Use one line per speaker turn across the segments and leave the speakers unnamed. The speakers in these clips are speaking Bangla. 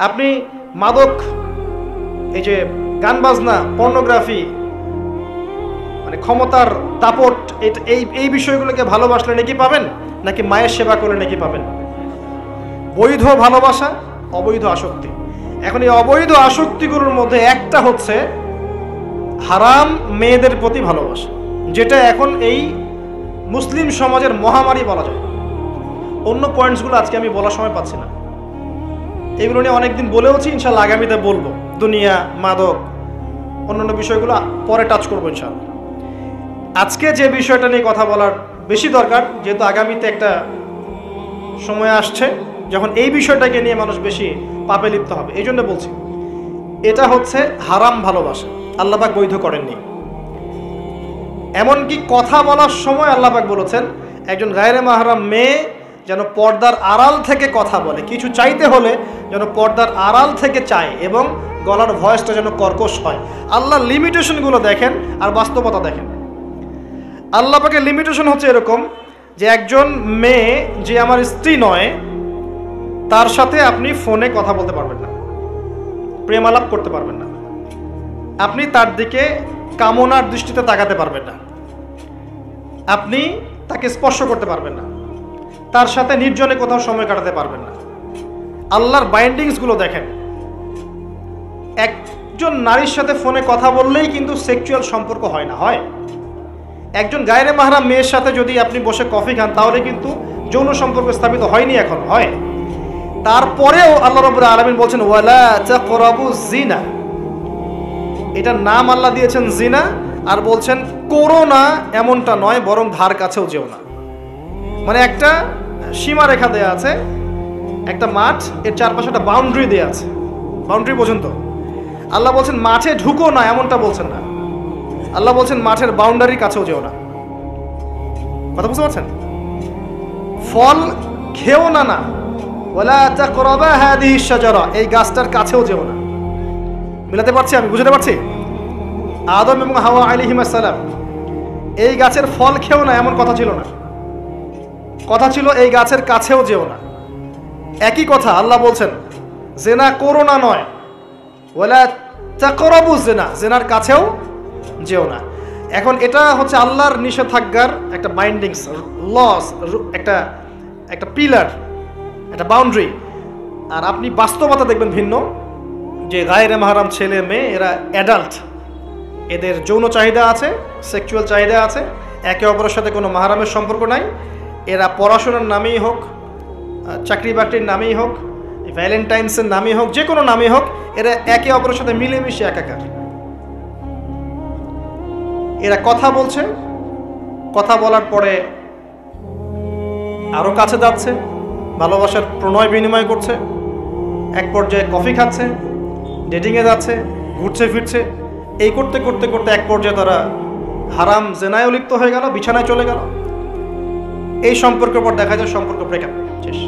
আপনি মাদক, এই যে গান বাজনা, পর্নোগ্রাফি, মানে ক্ষমতার দাপট, এই বিষয়গুলোকে ভালোবাসলে নাকি পাবেন, নাকি মায়ের সেবা করলে নাকি পাবেন? বৈধ ভালোবাসা, অবৈধ আসক্তি। এখন এই অবৈধ আসক্তিগুলোর মধ্যে একটা হচ্ছে হারাম মেয়েদের প্রতি ভালোবাসা, যেটা এখন এই মুসলিম সমাজের মহামারী বলা যায়। অন্য পয়েন্টসগুলো আজকে আমি বলার সময় পাচ্ছি না, এগুলো নিয়ে অনেকদিন বলেওছি, ইনশাল্লাহ আগামীতে বলবো। দুনিয়া, মাদক, অন্যান্য বিষয়গুলো পরে টাচ করবো ইনশাল্লাহ। আজকে যে বিষয়টা নিয়ে কথা বলার বেশি দরকার, যেহেতু আগামীতে একটা সময় আসছে যখন এই বিষয়টাকে নিয়ে মানুষ বেশি পাপে লিপ্ত হবে, এই জন্য বলছি। এটা হচ্ছে হারাম ভালোবাসা, আল্লাহ পাক বৈধ করেননি। এমনকি কথা বলার সময় আল্লাহ পাক বলেছেন একজন গায়রে মাহরাম মেয়ে যেন পর্দার আড়াল থেকে কথা বলে, কিছু চাইতে হলে যেন পর্দার আড়াল থেকে চায় এবং গলার ভয়েসটা যেন কর্কশ হয়। আল্লাহর লিমিটেশনগুলো দেখেন আর বাস্তবতা দেখেন। আল্লাহ পাকের লিমিটেশন হচ্ছে এরকম যে একজন মেয়ে যে আমার স্ত্রী নয়, তার সাথে আপনি ফোনে কথা বলতে পারবেন না, প্রেম আলাপ করতে পারবেন না, আপনি তার দিকে কামনার দৃষ্টিতে তাকাতে পারবেন না, আপনি তাকে স্পর্শ করতে পারবেন না, তার সাথে নির্জনে কোথাও সময় কাটাতে পারবেন না। আল্লাহর বাইন্ডিংসগুলো দেখেন। একজন নারীর সাথে ফোনে কথা বললেই কিন্তু সেক্সুয়াল সম্পর্ক হয় না, হয়। একজন গায়রে মাহরাম মেয়ের সাথে যদি আপনি বসে কফি খান, তাহলে কিন্তু যৌন সম্পর্ক স্থাপিত হয়নি, এখন হয়। তারপরেও আল্লাহ রাব্বুল আলামিন বলছেন ওয়ালা তাকরাবুজ জিনা, এটার নাম আল্লাহ দিয়েছেন জিনা, আর বলছেন করো না এমনটা নয়, বরং ধার কাছেও যেও না। মানে একটা সীমা রেখা দেয়া আছে, একটা মাঠ, এর চারপাশে একটা বাউন্ডারি দেয়া আছে, বাউন্ডারি পর্যন্ত। আল্লাহ বলছেন মাঠে ঢুকো না, এমনটা বলছেন না। আল্লাহ বলছেন মাঠের বাউন্ডারির কাছেও যেও না। কথা বুঝতে পারছেন? ফল খেও না, না ওয়ালা তাকরাবা হাদিহি শাজারা, এই গাছটার কাছেও যেও না। মিলাতে পারছি আমি, বুঝতে পারছি? আদম এবং হাওয়া আলাইহিস সালাম এই গাছের ফল খেও না, এমন কথা ছিল না। কথা ছিল এই গাছের কাছেও যেও না। একই কথা আল্লাহ বলছেন জেনা করো না নয়, ওয়ালা তাকরাবু জিনা, জেনার কাছেও যেও না। এখন এটা হচ্ছে আল্লাহর নিষেধাজ্ঞার একটা বাইন্ডিংস, লস, একটা পিলার, একটা বাউন্ডারি। আর আপনি বাস্তবতা দেখবেন ভিন্ন, যে গায়রে মাহরাম ছেলে মেয়ে এরা অ্যাডাল্ট, এদের যৌন চাহিদা আছে, সেক্সুয়াল চাহিদা আছে, একে অপরের সাথে কোনো মাহরামের সম্পর্ক নাই। এরা পড়াশোনার নামেই হোক, চাকরি বাকরির নামেই হোক, ভ্যালেন্টাইন্সের নামেই হোক, যে কোনো নামেই হোক, এরা একে অপরের সাথে মিলেমিশে একাকার। এরা কথা বলছে, কথা বলার পরে আরো কাছে যাচ্ছে, ভালোবাসার প্রণয় বিনিময় করছে, এক পর্যায়ে কফি খাচ্ছে, ডেটিংয়ে যাচ্ছে, ঘুরছে ফিরছে, এই করতে করতে করতে এক পর্যায়ে তারা হারাম জেনায় লিপ্ত হয়ে গেল, বিছানায় চলে গেল। এই সম্পর্কের পর দেখা যায় সম্পর্ক ব্রেকআপ, শেষ।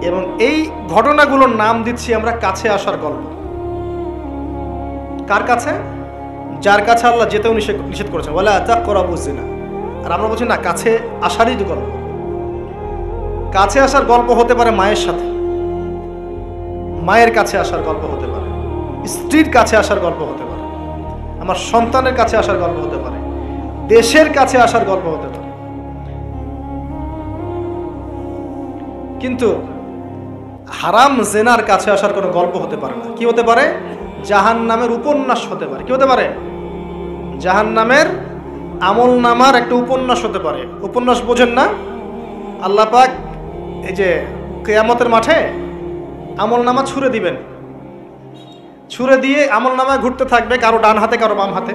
এবং এই ঘটনাগুলোর নাম দিচ্ছি আমরা কাছে আসার গল্প। কার কাছে? যার কাছে আল্লাহ যেতেও নিষেধ করেছেন, ওয়ালা তাকরাবুজ জিনা। আর আমরা বলছি না, কাছে আসারই তো গল্প। কাছে আসার গল্প হতে পারে মায়ের সাথে, মায়ের কাছে আসার গল্প হতে পারে, স্ত্রীর কাছে আসার গল্প হতে পারে, আমার সন্তানের কাছে আসার গল্প হতে পারে, দেশের কাছে আসার গল্প হতে পারে। কিন্তু হারাম জেনার কাছে আসার কোনো গল্প হতে পারে না। কি হতে পারে? জাহান্নামের উপন্যাস হতে পারে। কি হতে পারে? জাহান্নামের আমল নামার একটা উপন্যাস হতে পারে। উপন্যাস বোঝেন না? আল্লাহ পাক এই যে কিয়ামতের মাঠে আমল নামা ছুঁড়ে দিবেন, ছুঁড়ে দিয়ে আমল নামা ঘুরতে থাকবে, কারো ডান হাতে কারো বাম হাতে।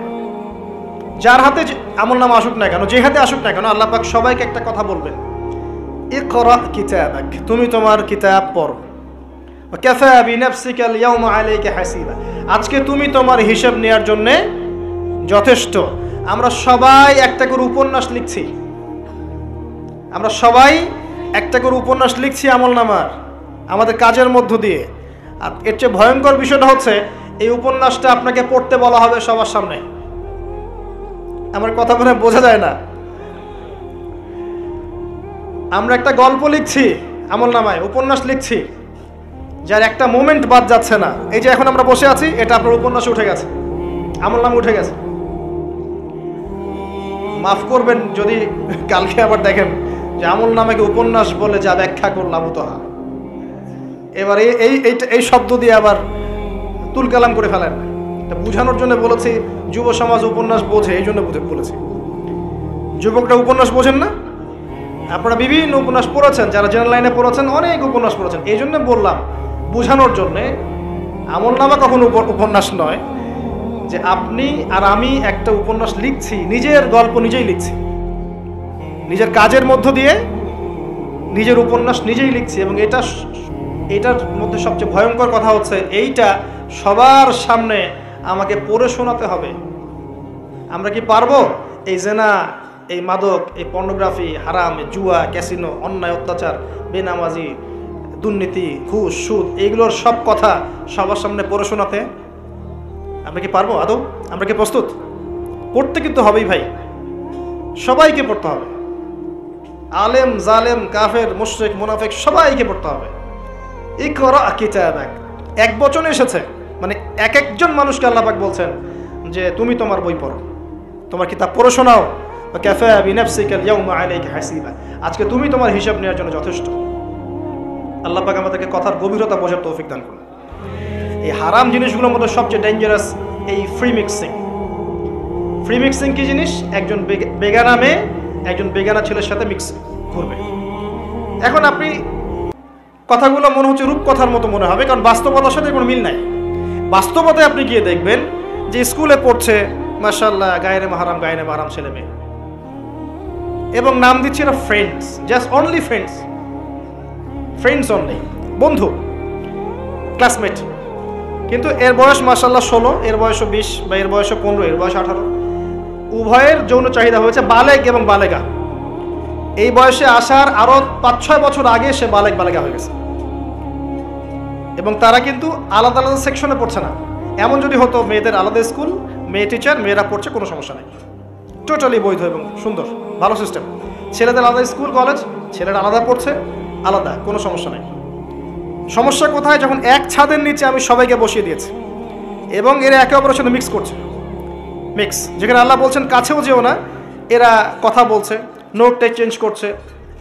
যার হাতে আমল নামা আসুক না কেন, যে হাতে আসুক না কেন, আল্লাহ পাক সবাইকে একটা কথা বলবেন, ইকরা কিতাবাক, তুমি তোমার কিতাব পড়ো, কাফা বিনাফসিকা আল-ইয়াওমা আলাইকা হাসিবা, আজকে তুমি তোমার হিসাব নেওয়ার জন্য যথেষ্ট। আমরা সবাই একটা করে উপন্যাস লিখছি, আমরা সবাই একটা করে উপন্যাস লিখছি আমলনামার, আমাদের কাজের মধ্য দিয়ে। আর এর চেয়ে ভয়ঙ্কর বিষয়টা হচ্ছে এই উপন্যাসটা আপনাকে পড়তে বলা হবে সবার সামনে। আমার কথা বলে বোঝা যায় না? আমরা একটা গল্প লিখছি আমলনামায়, উপন্যাস লিখছি, যার একটা মোমেন্ট বাদ যাচ্ছে না। এই যে এখন আমরা বসে আছি, এটা আপনার উপন্যাসে উঠে গেছে, আমলনামে উঠে গেছে। মাফ করবেন যদি কালকে আবার দেখেন যে আমলনামাকে উপন্যাস বলে যা ব্যাখ্যা করলাম উতহা, এবার এই শব্দ দিয়ে আবার তুলকালাম করে ফেলেন। এটা বোঝানোর জন্য বলেছি, যুব সমাজ উপন্যাস বোঝে, এই জন্য বলেছি। যুবকটা উপন্যাস বোঝেন না? আপনারা বিভিন্ন উপন্যাস পড়েছেন, যারা জেনারেল লাইনে পড়েছেন অনেক উপন্যাস পড়েছেন, এই জন্য বললাম বোঝানোর জন্যে। আমলনামা কখনো উপন্যাস নয় যে আপনি আর আমি একটা উপন্যাস লিখছি, নিজের গল্প নিজেই লিখছি, নিজের কাজের মধ্য দিয়ে নিজের উপন্যাস নিজেই লিখছি। এবং এটার মধ্যে সবচেয়ে ভয়ঙ্কর কথা হচ্ছে এইটা সবার সামনে আমাকে পড়ে শোনাতে হবে। আমরা কি পারবো এই জেনা, এই মাদক, এই পর্নোগ্রাফি, হারাম, জুয়া, ক্যাসিনো, অন্যায়, অত্যাচার, বেনামাজি, দুর্নীতি, ঘুষ, সুদ, এইগুলোর সব কথা সবার সামনে পড়ে শোনাতে? আমরা কি পারবো আদৌ? আমরা কি প্রস্তুত? পড়তে কিন্তু হবেই ভাই, সবাইকে পড়তে হবে। আলেম, জালেম, কাফের, মুশরিক, মুনাফিক সবাইকে পড়তে হবে। ইকরা কিতাবাক, এক বচনে এসেছে, মানে এক একজন মানুষকে আল্লাহ পাক বলছেন যে তুমি তোমার বই পড়ো, তোমার কিতাব পড়ে শোনাও। কাফা বিনাফসিকা আল-ইয়াওমা আলাইকা হাসিবা, আজকে তুমি তোমার হিসাব নেওয়ার জন্য যথেষ্ট। আল্লাহ পাক আমাদেরকে কথার গভীরতা বোঝার তৌফিক দান করুন। এই হারাম জিনিসগুলোর মধ্যে সবচেয়ে ডেঞ্জারাস এই ফ্রি মিক্সিং। ফ্রি মিক্সিং কি জিনিস? একজন বেগানা মেয়ে একজন বেগানা ছেলের সাথে মিক্স করবে। এখন আপনি কথাগুলো মনে হচ্ছে রূপকথার মতো মনে হবে, কারণ বাস্তবতার সাথে কোনো মিল নাই। বাস্তবতায় আপনি গিয়ে দেখবেন যে স্কুলে পড়ছে মাশাআল্লাহ গায়রে মাহরাম ছেলে মেয়ে, এবং নাম দিচ্ছে এরা friends, just only friends only, বন্ধু, ক্লাসমেট। কিন্তু এর বয়স মাশাআল্লাহ 16, এর বয়সও 20, বা এর বয়সও 15, এর বয়স 18। উভয়ের যৌন চাহিদা হয়েছে বালেগ এবং বালেগা। এই বয়সে আসার আরো 5-6 বছর আগে সে বালেগা হয়ে গেছে, এবং তারা কিন্তু আলাদা আলাদা সেকশনে পড়ছে না। এমন যদি হতো মেয়েদের আলাদা স্কুল, মেয়ে টিচার, মেয়েরা পড়ছে, কোনো সমস্যা নেই, টোটালি বৈধ এবং সুন্দর, ভালো সিস্টেম। ছেলেদের আলাদা স্কুল কলেজ, ছেলেরা আলাদা পড়ছে, আলাদা, কোনো সমস্যা নেই। সমস্যা কোথায়? যখন এক ছাদের নিচে আমি সবাইকে বসিয়ে দিয়েছি এবং এরা একে অপরের সাথে মিক্স করছে, যেখানে আল্লাহ বলছেন কাছেও যেও না, এরা কথা বলছে, নোট টেক চেঞ্জ করছে,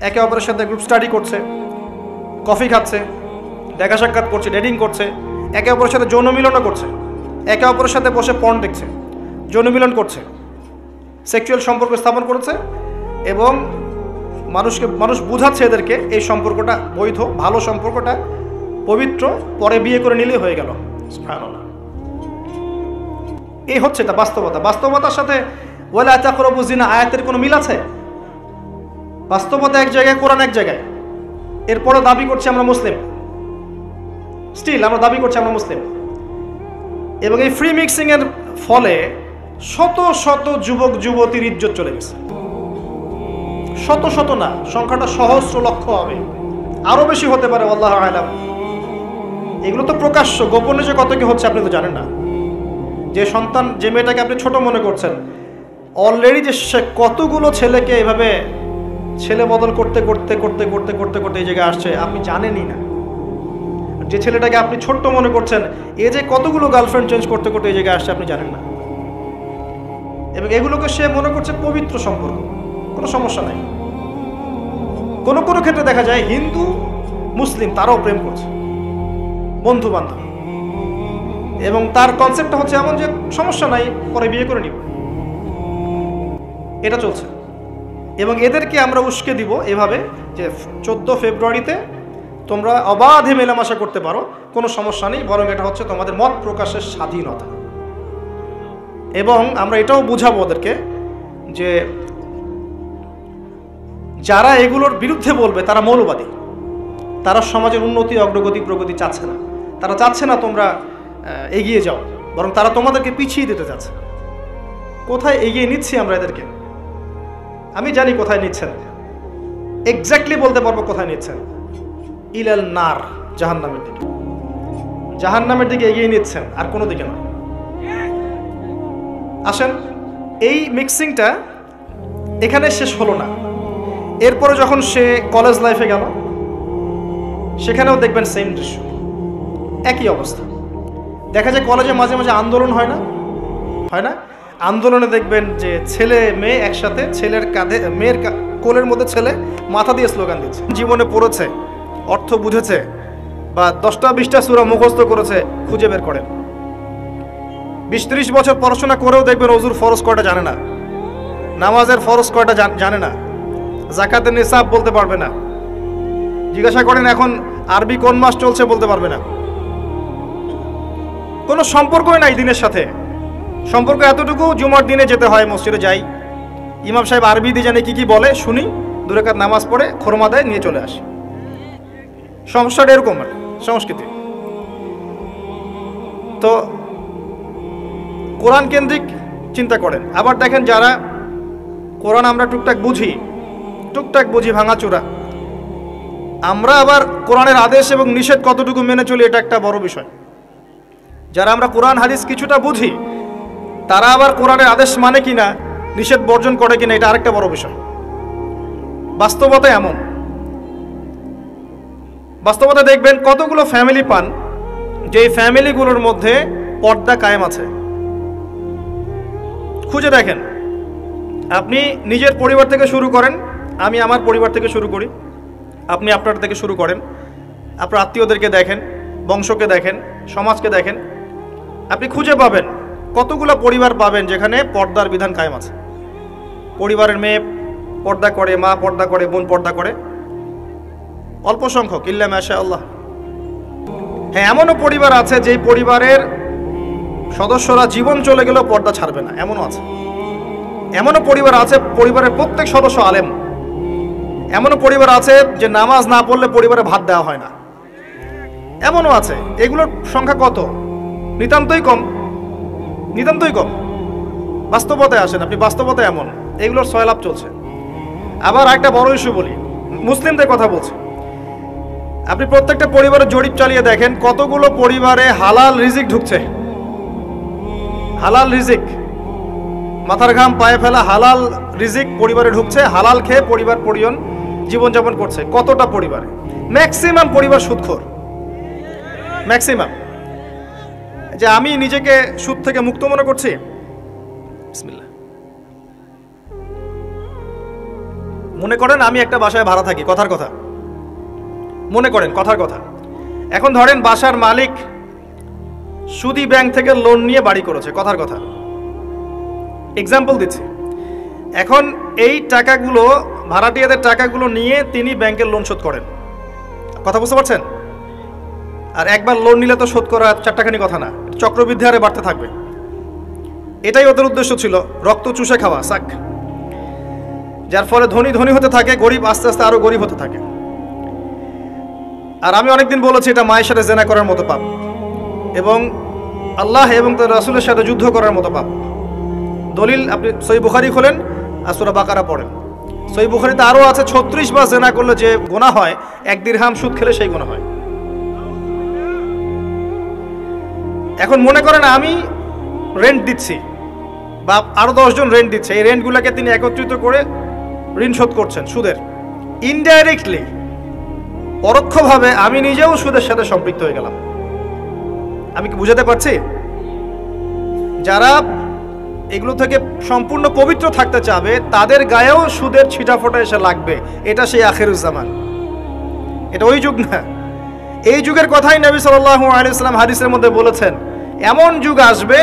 একে অপরের সাথে গ্রুপ স্টাডি করছে, কফি খাচ্ছে, দেখা সাক্ষাৎ করছে, ডেটিং করছে, একে অপরের সাথে যৌন মিলনও করছে, একে অপরের সাথে বসে পর্ন দেখছে, যৌন মিলন করছে, সেক্সুয়াল সম্পর্ক স্থাপন করেছে, এবং মানুষ বুঝাচ্ছে এদেরকে এই সম্পর্কটা বৈধ, ভালো সম্পর্কটা পবিত্র, পরে বিয়ে করে নিলেই হয়ে গেল। সুবহানাল্লাহ। এই হচ্ছে এটা বাস্তবতা। বাস্তবতার সাথে ওয়ালা তাকরাবু জিনা আয়াতের কোনো মিল আছে? বাস্তবতা এক জায়গায়, কোরআন এক জায়গায়, এরপরও দাবি করছে আমরা মুসলিম, স্টিল আমরা দাবি করছি আমরা মুসলিম। এবং এই ফ্রি মিক্সিং এর ফলে শত শত যুবক যুবতীর ইজ্জত চলে গেছে। শত শত না, সংখ্যাটা সহস্র লক্ষ হবে, আরো বেশি হতে পারে, আল্লাহু আ'লাম। এগুলো তো প্রকাশ্য, গোপনে যে কত কি হচ্ছে আপনি তো জানেন না। যে সন্তান, যে মেয়েটাকে আপনি ছোট মনে করছেন, অলরেডি যে সে কতগুলো ছেলেকে এভাবে ছেলে বদল করতে করতে করতে করতে করতে করতে এই জায়গায় আসছে আপনি জানেনই না। যে ছেলেটাকে আপনি ছোট্ট মনে করছেন, এ যে কতগুলো গার্লফ্রেন্ড চেঞ্জ করতে করতে এই জায়গায় আসছে আপনি জানেন না। এবং এগুলোকে সে মনে করছে পবিত্র সম্পর্ক, কোনো সমস্যা নাই। কোনো কোনো ক্ষেত্রে দেখা যায় হিন্দু মুসলিম তারাও প্রেম করছে, বন্ধু বান্ধব, এবং তার কনসেপ্টটা হচ্ছে এমন যে সমস্যা নাই, পরে বিয়ে করে নিব, এটা চলছে। এবং এদেরকে আমরা উস্কে দিব এভাবে যে 14 ফেব্রুয়ারিতে তোমরা অবাধে মেলামেশা করতে পারো, কোনো সমস্যা নেই, বরং এটা হচ্ছে তোমাদের মত প্রকাশের স্বাধীনতা। এবং আমরা এটাও বুঝাবো ওদেরকে যে যারা এগুলোর বিরুদ্ধে বলবে তারা মৌলবাদী, তারা সমাজের উন্নতি, অগ্রগতি, প্রগতি চাচ্ছে না। তারা চাচ্ছে না তোমরা এগিয়ে যাও, বরং তারা তোমাদেরকে পিছিয়ে দিতে চাচ্ছে। কোথায় এগিয়ে নিচ্ছি আমরা এদেরকে? আমি জানি কোথায় নিচ্ছেন, এক্স্যাক্টলি বলতে পারবো কোথায় নিচ্ছেন। ইলাল নার, জাহান্নামের দিকে, জাহান্নামের দিকে এগিয়ে নিচ্ছেন, আর কোনো দিকে না। আসেন, এই মিক্সিংটা এখানে শেষ হলো না। এরপরে যখন সে কলেজ লাইফে গেল, সেখানেও দেখবেন সেম দৃশ্য। একই অবস্থা। দেখা যায় কলেজে মাঝে মাঝে আন্দোলন হয় না? আন্দোলনে দেখবেন যে ছেলে মেয়ে একসাথে, ছেলের কাঁধে মেয়ের কোলের মধ্যে ছেলে মাথা দিয়ে স্লোগান দিচ্ছে। জীবনে পড়েছে, অর্থ বুঝেছে, বা 10টা-20টা সূরা মুখস্থ করেছে, খুঁজে বের করেন। 20-30 বছর পড়াশোনা করেও দেখবেন ওযুর ফরজ কয়টা জানে না, নামাজের ফরজ কয়টা জানে না, যাকাতের নিসাব বলতে পারবে না। জিজ্ঞাসা করেন এখন আরবি কোন মাস চলছে, বলতে পারবে না। কোনো সম্পর্কই নাই দিনের সাথে। সম্পর্ক এতটুকু, জুমার দিনে যেতে হয়, মসজিদে যাই, ইমাম সাহেব আরবি দিয়ে জানে কি বলে, শুনি, 2 রাকাত নামাজ পড়ে খোরমা দেয়, নিয়ে চলে আসি। সমস্যাটা এরকম সংস্কৃতি। তো কোরআন কেন্দ্রিক চিন্তা করেন। আবার দেখেন যারা কোরআন আমরা টুকটাক বুঝি ভাঙাচোরা, আমরা আবার কোরআনের আদেশ এবং নিষেধ কতটুকু মেনে চলি, এটা একটা বড় বিষয়। যারা আমরা কোরআন হাদিস কিছুটা বুঝি, তারা আবার কোরআনের আদেশ মানে কিনা, নিষেধ বর্জন করে কিনা, এটা আরেকটা বড় বিষয়। বাস্তবতা এমন, বাস্তবতা দেখবেন কতগুলো ফ্যামিলি পান যে ফ্যামিলিগুলোর মধ্যে পর্দা কায়েম আছে। খুঁজে দেখেন, আপনি নিজের পরিবার থেকে শুরু করেন, আমি আমার পরিবার থেকে শুরু করি, আপনি আপনার থেকে শুরু করেন, আপনার আত্মীয়দেরকে দেখেন, বংশকে দেখেন, সমাজকে দেখেন, আপনি খুঁজে পাবেন কতগুলো পরিবার পাবেন যেখানে পর্দার বিধান কায়েম আছে। পরিবারের মেয়ে পর্দা করে, মা পর্দা করে, বোন পর্দা করে, অল্প সংখ্যক, ইল্লা মাশাআল্লাহ। হ্যাঁ, এমনও পরিবার আছে যে পরিবারের সদস্যরা জীবন চলে গেলেও পর্দা ছাড়বে না, এমনও আছে। এমনও পরিবার আছে পরিবারের প্রত্যেক সদস্য আলেম। এমনও পরিবার আছে যে নামাজ না পড়লে পরিবারে ভাত দেওয়া হয় না, এমনও আছে। এগুলোর সংখ্যা কত? নিতান্তই কম। বাস্তবতায় আসেন আপনি, বাস্তবতায় এমন, এগুলোর সয়লাভ চলছে। আবার একটা বড় ইস্যু বলি, মুসলিমদের কথা বলছি। আপনি প্রত্যেকটা পরিবারের জরিপ চালিয়ে দেখেন কতগুলো পরিবারে হালাল রিজিক ঢুকছে। হালাল রিজিক, মাথার ঘাম পায়ে ফেলা হালাল রিজিক পরিবারে ঢুকছে, হালাল খেয়ে পরিবার পরিজন জীবনযাপন করছে। কতটা পরিবারে? ম্যাক্সিমাম পরিবার সুদখোর, ম্যাক্সিমাম। যে আমি নিজেকে সুদ থেকে মুক্ত মনে করছি, বিসমিল্লাহ। মনে করেন আমি একটা বাসায় ভাড়া থাকি, কথার কথা, মনে করেন কথার কথা। এখন ধরেন বাসার মালিক সুদি ব্যাংক থেকে লোন নিয়ে বাড়ি করেছে, কথার কথা, এক্সাম্পল দিচ্ছি। এখন এই টাকাগুলো, ভাড়াটিয়াদের টাকাগুলো নিয়ে তিনি ব্যাংকের লোন শোধ করেন, কথা বুঝতে পারছেন? আর একবার লোন নিলে তো শোধ করা 4 টাকানি কথা না, চক্রবৃদ্ধি হারে বাড়তে থাকবে। এটাই ওদের উদ্দেশ্য ছিল, রক্ত চুষে খাওয়া, সাক। যার ফলে ধনী ধনী হতে থাকে, গরিব আস্তে আস্তে আরো গরিব হতে থাকে। আর আমি অনেকদিন বলেছি এটা মায়ের সাথে জেনা করার মতো পাপ, এবং আল্লাহ এবং তার রাসূলের সাথে যুদ্ধ করার মতো পাপ। দলিল আপনি সহিহ বুখারী খোলেন আর সূরা বাকারা পড়েন। সহিহ বুখারীতে আরও আছে 36 বার জেনা করলে যে গুনাহ হয়, 1 দিরহাম সুদ খেলে সেই গুনাহ হয়। এখন মনে করেন আমি রেন্ট দিচ্ছি, বা আরো 10 জন রেন্ট দিচ্ছে, এই রেন্টগুলোকে তিনি একত্রিত করে ঋণ শোধ করছেন সুদের। ইনডাইরেক্টলি, পরোক্ষভাবে আমি নিজেও সুদের সাথে সম্পৃক্ত হয়ে গেলাম। আমি কি বুঝাতে পারছি? যারা এগুলো থেকে সম্পূর্ণ পবিত্র থাকতে চাবে তাদের গায়েও সুদের ছিটাফোঁটা এসে লাগবে। এটা সেই আখিরুজ্জামান, এটা ওই যুগ না। এই যুগের কথাই নবী সাল্লাল্লাহু আলাইহি ওয়াসাল্লাম হাদিসের মধ্যে বলেছেন, এমন যুগ আসবে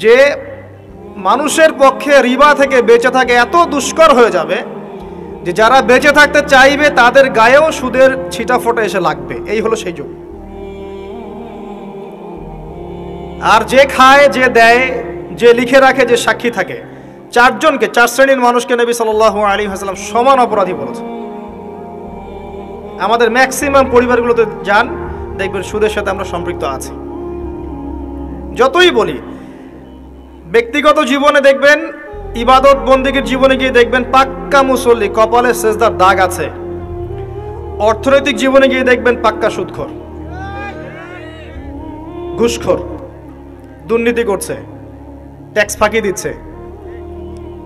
যে মানুষের পক্ষে রিবা থেকে বেঁচে থাকা এত দুষ্কর হয়ে যাবে যে যারা বেঁচে থাকতে চাইবে তাদের গায়েও সুদের ছিটাফোঁটা এসে লাগবে। এই হলো সেই যুগ। আর যে খায়, যে দেয়, যে লিখে রাখে, যে সাক্ষী থাকে, 4 জনকে, 4 শ্রেণীর মানুষকে নবী সাল্লাল্লাহু আলাইহি ওয়াসাল্লাম সমান অপরাধী বলেছেন। আমাদের ম্যাক্সিমাম পরিবারগুলোতে যান, দেখবেন সুদের সাথে আমরা সম্পৃক্ত আছি। যতই বলি, ব্যক্তিগত জীবনে দেখবেন, ইবাদত বন্দেগীর জীবনে গিয়ে দেখবেন পাক্কা মুসল্লি, কপালে সেজদার দাগ আছে। অর্থনৈতিক জীবনে গিয়ে দেখবেন পাক্কা সুদখোর, ঘুষখোর, দুর্নীতি করছে, ট্যাক্স ফাঁকি দিচ্ছে,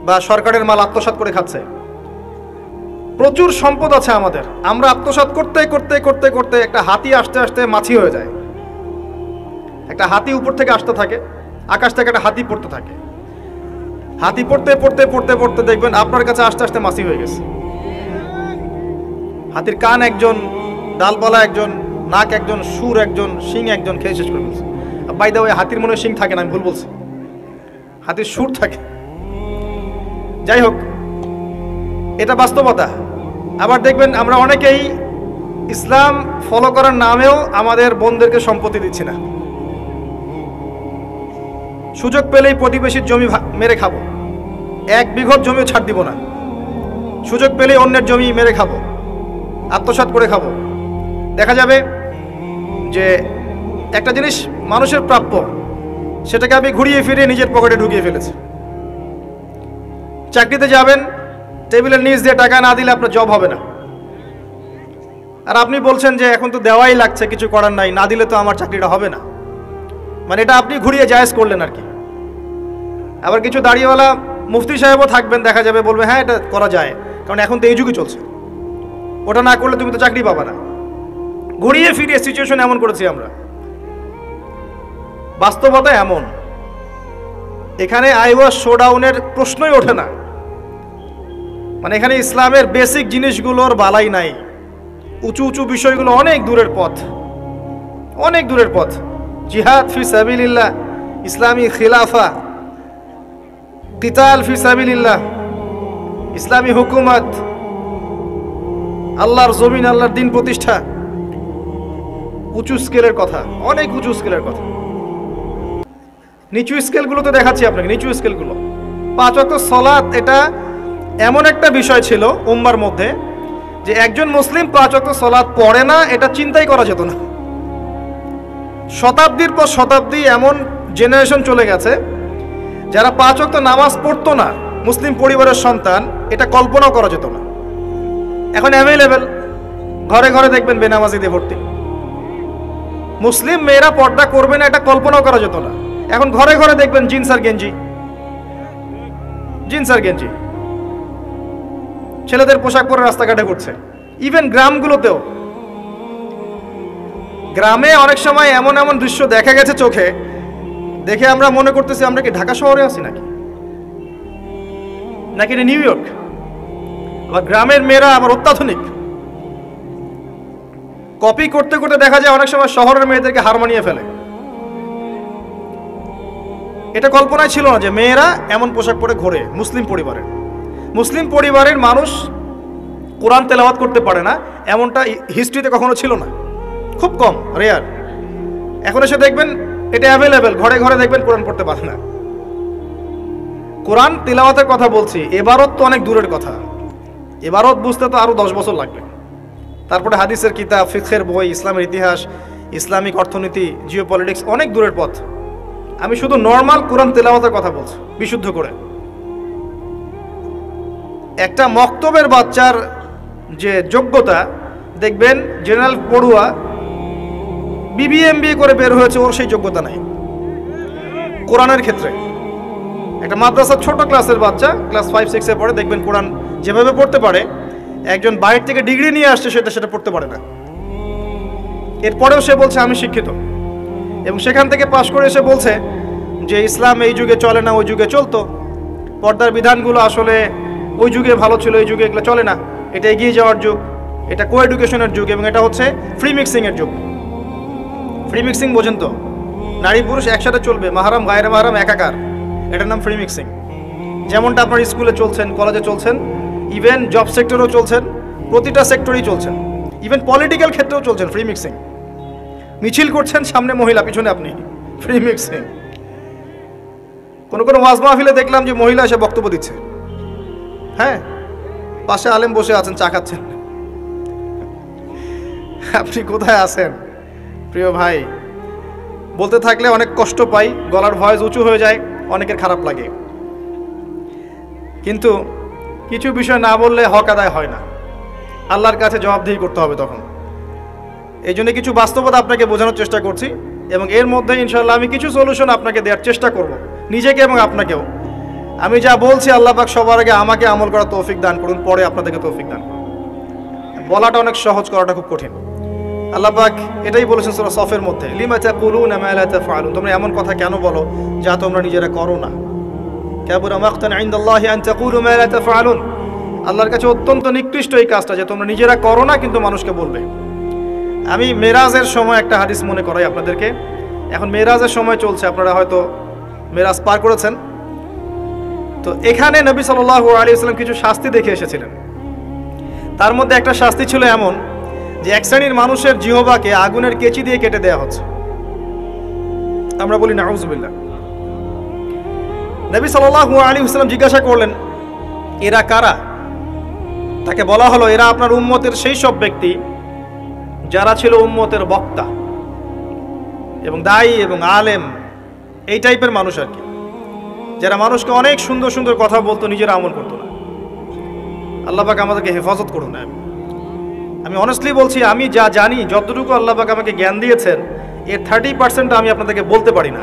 বা সরকারের মাল আত্মসাৎ করে খাচ্ছে। প্রচুর সম্পদ আছে আমাদের, আমরা আত্মসাৎ করতে করতে করতে করতে একটা হাতি আস্তে আস্তে মাছি হয়ে যায়। একটা হাতি উপর থেকে আসতে থাকে, আকাশ থেকে একটা হাতি পড়তে থাকে। হাতি পড়তে পড়তে পড়তে পড়তে দেখবেন আপনার কাছে আস্তে আস্তে মাছি হয়ে গেছে। হাতির কান একজন, ডালপালা একজন, নাক একজন, সুর একজন, শিং একজন, খেয়ে শেষ করে ফেলছে। বাই দা ওয়ে, হাতির মনে শিং থাকে না, আমি ভুল বলছি, হাতির সুর থাকে। যাই হোক, এটা বাস্তবতা। আবার দেখবেন আমরা অনেকেই ইসলাম ফলো করার নামেও আমাদের বোনদেরকে সম্পত্তি দিচ্ছি না। সুযোগ পেলেই প্রতিবেশীর জমি মেরে খাবো, 1 বিঘত জমিও ছাড় দিব না। সুযোগ পেলেই অন্যের জমি মেরে খাবো, আত্মসাৎ করে খাবো। দেখা যাবে যে একটা জিনিস মানুষের প্রাপ্য, সেটাকে আমি ঘুরিয়ে ফিরিয়ে নিজের পকেটে ঢুকিয়ে ফেলেছি। চাকরিতে যাবেন, টেবিলের নিচ দিয়ে টাকা না দিলে আপনার জব হবে না। আর আপনি বলছেন যে এখন তো দেওয়াই লাগছে, কিছু করার নাই, না দিলে তো আমার চাকরিটা হবে না। মানে এটা আপনি ঘুরিয়ে জায়েজ করলেন আর কি। আবার কিছু দাড়িওয়ালা মুফতি সাহেবও থাকবেন, দেখা যাবে বলবে হ্যাঁ এটা করা যায়, কারণ এখন তো এই যুগে চলছে, ওটা না করলে তুমি তো চাকরি পাবা না। ঘুরিয়ে ফিরিয়ে সিচুয়েশন এমন করেছি আমরা। বাস্তবতা এমন, এখানে আইওয়াস শোডাউনের প্রশ্নই ওঠে না। মানে এখানে ইসলামের বেসিক জিনিসগুলোর বালাই নাই। উঁচু উঁচু বিষয়গুলো অনেক দূরের পথ, অনেক দূরের পথ। জিহাদ ফি সাবিলিল্লাহ, ইসলামী খিলাফা, কিতাল ফি সাবিলিল্লাহ, ইসলামী হুকুমত, আল্লাহর জমিন, আল্লাহর দিন প্রতিষ্ঠা, উঁচু স্কেলের কথা, অনেক উঁচু স্কেলের কথা। নিচু স্কেলগুলো তো দেখাচ্ছি আপনাকে, নিচু স্কেলগুলো। 5 ওয়াক্ত সালাত এটা এমন একটা বিষয় ছিল উম্মার মধ্যে যে একজন মুসলিম 5 ওয়াক্ত সালাত পড়ে না, এটা চিন্তাই করা যেত না। শতাব্দীর পর শতাব্দী এমন জেনারেশন চলে গেছে যারা 5 ওয়াক্ত নামাজ পড়তো না, মুসলিম পরিবারের সন্তান, এটা কল্পনাও করা যেত না। এখন অ্যাভেলেবেল, ঘরে ঘরে দেখবেন বেনামাজিদের ভর্তি। মুসলিম মেয়েরা পর্দা করবে না, এটা কল্পনাও করা যেত না। এখন ঘরে ঘরে দেখবেন জিন্স আর গেঞ্জি, জিন্স আর গেঞ্জি, ছেলেদের পোশাক পরে রাস্তাঘাটে ঘুরছে। ইভেন গ্রামগুলোতেও, গ্রামে অনেক সময় এমন এমন দৃশ্য দেখা গেছে চোখে, দেখে আমরা মনে করতেছি আমরা কি ঢাকা শহরে আছি নাকি, নাকি নিউ ইয়র্ক। আবার গ্রামের মেয়েরা আবার অত্যাধুনিক, কপি করতে করতে দেখা যায় অনেক সময় শহরের মেয়েদেরকে হার মানিয়ে ফেলে। এটা কল্পনায় ছিল না যে মেয়েরা এমন পোশাক পরে ঘোরে মুসলিম পরিবারের। মুসলিম পরিবারের মানুষ কোরআন তেলাওয়াত করতে পারে না, এমনটা হিস্ট্রিতে কখনো ছিল না, খুব কম, রেয়ার। এখন এসে দেখবেন এটা অ্যাভেলেবেল, ঘরে ঘরে দেখবেন কোরআন পড়তে পারে না। কোরআন তেলাওয়াতের কথা বলছি, এবারত তো অনেক দূরের কথা, এবারত বুঝতে তো আরো 10 বছর লাগবে। তারপরে হাদিসের কিতাব, ফিকহের বই, ইসলামের ইতিহাস, ইসলামিক অর্থনীতি, জিওপলিটিক্স, অনেক দূরের পথ। আমি শুধু নর্মাল কোরআন তেলাওয়াতের কথা বলছি, বিশুদ্ধ করে। একটা মক্তবের বাচ্চার যে যোগ্যতা, দেখবেন জেনারেল পড়ুয়া বিবিএমবিএ করে বের হয়েছে, ওর সেই যোগ্যতা নাই কোরআনের ক্ষেত্রে। একটা মাদ্রাসার ছোট ক্লাসের বাচ্চা, ক্লাস 5-6-এ পড়ে, দেখবেন কোরআন যেভাবে পড়তে পারে, একজন বাইরে থেকে ডিগ্রি নিয়ে আসছে সেটা পড়তে পারে না। এরপরেও সে বলছে আমি শিক্ষিত, এবং সেখান থেকে পাশ করে এসে বলছে যে ইসলাম এই যুগে চলে না, ওই যুগে চলতো, পর্দার বিধানগুলো আসলে ওই যুগে ভালো ছিল, এই যুগে এগুলো চলে না, এটা এগিয়ে যাওয়ার যুগ, এটা কো এডুকেশনের যুগ, এবং এটা হচ্ছে ফ্রি মিক্সিংয়ের যুগ। ফ্রি মিক্সিং বোঝেন তো, নারী পুরুষ একসাথে চলবে, মাহারাম গায়রে মাহারাম একাকার, এটার নাম ফ্রি মিক্সিং। যেমনটা আপনার স্কুলে চলছেন, কলেজে চলছেন, ইভেন জব সেক্টরেও চলছেন, প্রতিটা সেক্টরেই চলছেন, ইভেন পলিটিক্যাল ক্ষেত্রেও চলছেন ফ্রি মিক্সিং। মিছিল করছেন, সামনে মহিলা, পিছনে আপনি, ফ্রি মিক্সিং। কোনো কোনো ওয়াজ মাহফিলে দেখলাম যে মহিলা এসে বক্তব্য দিচ্ছে, হ্যাঁ, পাশে আলেম বসে আছেন, চা খাচ্ছেন। আপনি কোথায় আছেন প্রিয় ভাই? বলতে থাকলে অনেক কষ্ট পাই, গলার ভয়েস উঁচু হয়ে যায়, অনেকের খারাপ লাগে। কিন্তু কিছু বিষয় না বললে হক আদায় হয় না, আল্লাহর কাছে জবাবদিহি করতে হবে তখন। এই জন্য কিছু বাস্তবতা আপনাকে বোঝানোর চেষ্টা করছি, এবং এর মধ্যে ইনশাআল্লাহ আমি কিছু সলিউশন আপনাকে দেওয়ার চেষ্টা করব, নিজেকে এবং আপনাকেও। আমি যা বলছি আল্লাহ পাক সবার আগে আমাকে আমল করার তৌফিক দান করুন, পরে আপনাদেরকে তৌফিক দান করুন। বলাটা অনেক সহজ, করাটা খুব কঠিন। আল্লাহ পাক এটাই বলেছেন সূরা সফের মধ্যে, লিমা তাকুলুনা মা লা তাফআলুন, তোমরা এমন কথা কেন বলো যা তোমরা নিজেরা করো না। কাবুরা মাকতান ইনদাল্লাহি আন তাকুলু মা লা তাফআলুন, আল্লাহর কাছে অত্যন্ত নিকৃষ্ট এই কাজটা যে তোমরা নিজেরা করো না কিন্তু মানুষকে বলবে। আমি মেরাজের সময় একটা হাদিস মনে করাই আপনাদেরকে। এখন মেরাজের সময় চলছে, আপনারা হয়তো মেরাজ পার করেছেন। তো এখানে নবী সাল্লাল্লাহু আলাইহি ওয়াসাল্লাম কিছু শাস্তি দেখে এসেছিলেন। তার মধ্যে একটা শাস্তি ছিল এমন যে এক শ্রেণীর মানুষের জিহ্বাকে আগুনের কেচি দিয়ে কেটে দেওয়া হচ্ছে। আমরা বলি নাউযুবিল্লাহ। নবী সাল্লাল্লাহু আলাইহি ওয়াসাল্লাম জিজ্ঞাসা করলেন, এরা কারা? তাকে বলা হলো, এরা আপনার উম্মতের সেই সব ব্যক্তি যারা ছিল উম্মতের বক্তা এবং দায়ী এবং আলেম, এই টাইপের মানুষ আর কি, যারা মানুষকে অনেক সুন্দর সুন্দর কথা বলতো, নিজেরা আমল করতো না। আল্লাহ পাক আমাদেরকে হেফাজত করুন। আমি অনেস্টলি বলছি, আমি যা জানি, যতটুকু আল্লাহ পাক আমাকে জ্ঞান দিয়েছেন, এর 30% আমি আপনাদেরকে বলতে পারি না।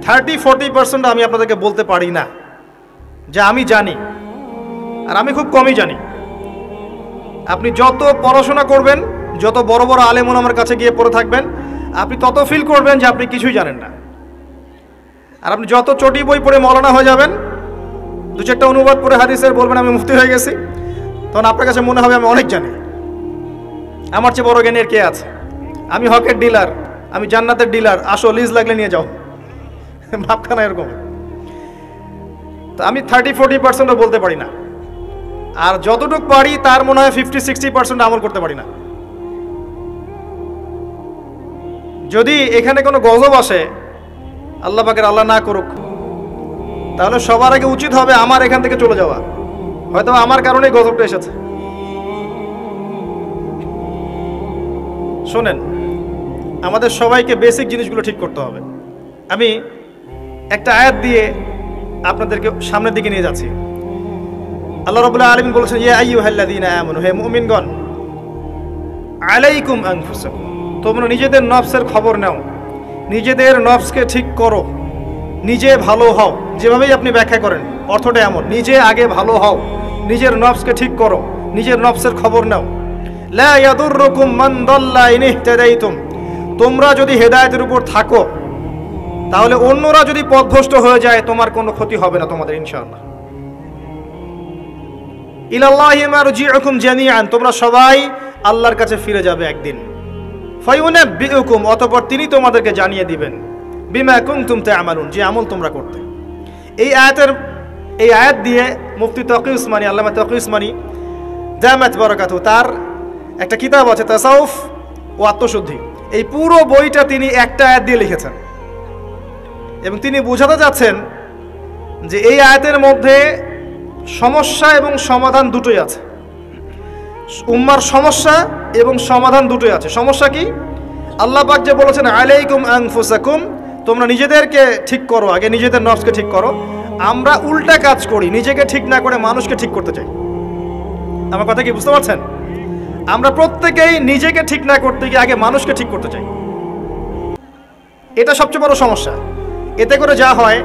30-40% আমি আপনাদেরকে বলতে পারি না যা আমি জানি, আর আমি খুব কমই জানি। আপনি যত পড়াশোনা করবেন, যত বড় বড় আলেম ওলামার কাছে গিয়ে পড়ে থাকবেন, আপনি তত ফিল করবেন যে আপনি কিছুই জানেন না। আর আপনি যত চটি বই পড়ে মৌলানা হয়ে যাবেন, দু চারটা অনুবাদ পড়ে হাদিসের বলবেন আমি মুফতি হয়ে গেছি, তখন আপনার কাছে মনে হবে আমি অনেক জানি, আমার চেয়ে বড় জ্ঞানের কে আছে, আমি হকের ডিলার, আমি জান্নাতের ডিলার, আসো লিজ লাগলে নিয়ে যাও, ভাবখানা এরকম। তো আমি 30-40% বলতে পারি না, আর যতটুকু পারি তার মনে হয় 50-60% আমল করতে পারি না। যদি এখানে কোনো গজব আসে, আল্লাহ পাকের আল্লাহ না করুক, তাহলে সবার আগে উচিত হবে আমার এখান থেকে চলে যাওয়া। হয়তো আমার কারণেই গজবটা এসেছে। শোনেন, আমাদের সবাইকে বেসিক জিনিসগুলো ঠিক করতে হবে। আমি একটা আয়াত দিয়ে আপনাদেরকে সামনের দিকে নিয়ে যাচ্ছি। আল্লাহ রাব্বুল আলামিন বলেছেন, ইয়া আইয়ুহাল্লাযীনা আমানু, হে মুমিনগণ, আলাইকুম আনফুসাকুম, তোমরা নিজেদের নফসের খবর নাও, নিজেদের নফসকে ঠিক করো, নিজে ভালো হও। যেভাবেই আপনি ব্যাখ্যা করেন অর্থটা এমন, নিজে আগে ভালো হও, নিজের নফসকে ঠিক করো, নিজের নফসের খবর নাও। লা ইয়াদুররুকুম মান দাল্লা ইন ইহতাদাইতুম, তোমরা যদি হেদায়েতের উপর থাকো, তাহলে অন্যরা যদি পথভ্রষ্ট হয়ে যায় তোমার কোনো ক্ষতি হবে না তোমাদের ইনশাআল্লাহ। ইলাল্লাহি মারজিউকুম জামিআন, তোমরা সবাই আল্লাহর কাছে ফিরে যাবে একদিন। ফায়ুনাব্বিউকুম, অতঃপর তিনি তোমাদেরকে জানিয়ে দিবেন, বিমা কুনতুম তা'মালুন, যে আমল তোমরা করতে। এই আয়াত দিয়ে মুফতি তকি উসমানী, আল্লামা তকি উসমানী দামাত বারাকাতুহু, তার একটা কিতাব আছে তাসাউফ ও আত্মশুদ্ধি, এই পুরো বইটা তিনি একটা আয়াত দিয়ে লিখেছেন। এবং তিনি বোঝাতে যাচ্ছেন যে এই আয়াতের মধ্যে সমস্যা এবং সমাধান দুটোই আছে। উম্মার সমস্যা এবং সমাধান দুটোই আছে। সমস্যা কি? আল্লাহ পাক যে বলেছেন আলাইকুম আনফুসাকুম, তোমরা নিজেদেরকে ঠিক করো, আগে নিজেদের নফসকে ঠিক করো। আমরা উল্টা কাজ করি, নিজেকে ঠিক না করে মানুষকে ঠিক করতে চাই। আমার কথা কি বুঝতে পারছেন? আমরা প্রত্যেকেই নিজেকে ঠিক না করতে গিয়ে আগে মানুষকে ঠিক করতে চাই। এটা সবচেয়ে বড় সমস্যা। এতে করে যা হয়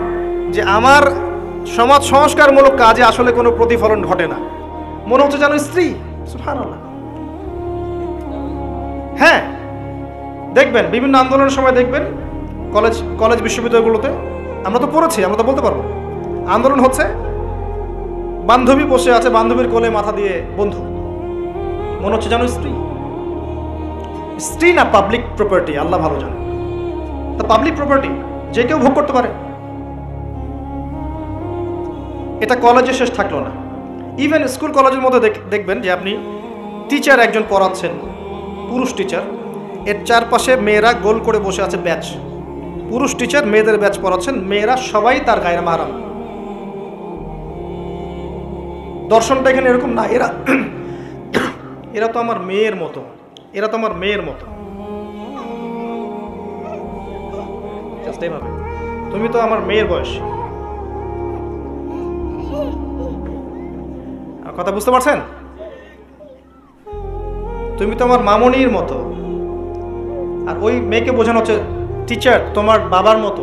যে আমার সমাজ সংস্কারমূলক কাজে আসলে কোনো প্রতিফলন ঘটে না। মনে হচ্ছে যেন স্ত্রী। সুবহানাল্লাহ। হ্যাঁ, দেখবেন বিভিন্ন আন্দোলনের সময় দেখবেন কলেজ বিশ্ববিদ্যালয়গুলোতে, আমরা তো পড়েছি, আমরা তো বলতে পারবো, আন্দোলন হচ্ছে, বান্ধবী বসে আছে, বান্ধবীর কোলে মাথা দিয়ে বন্ধু, মনে হচ্ছে যেন স্ত্রী। স্ত্রী না পাবলিক প্রপার্টি, আল্লাহ ভালো জানে। তা পাবলিক প্রপার্টি যে কেউ ভোগ করতে পারে। এটা কলেজে শেষ থাকলো না, ইভেন স্কুল কলেজের মধ্যে দেখবেন যে আপনি টিচার একজন পড়াচ্ছেন, পুরুষ টিচার, এর চারপাশে মেয়েরা গোল করে বসে আছে ব্যাচ। পুরুষ টিচার মেয়েদের ব্যাচ পড়াচ্ছেন, মেয়েরা সবাই তার গায়ে মাহরাম। দর্শনটা এখানে এরকম না, এরা তো আমার মেয়ের মতো, এরা তো আমার মেয়ের মতো, তুমি তো আমার মেয়ের বয়স। কথা বুঝতে পারছেন? তুমি তো আমার মামনির মতো, আর ওই মেয়েকে বোঝানো হচ্ছে টিচার তোমার বাবার মতো।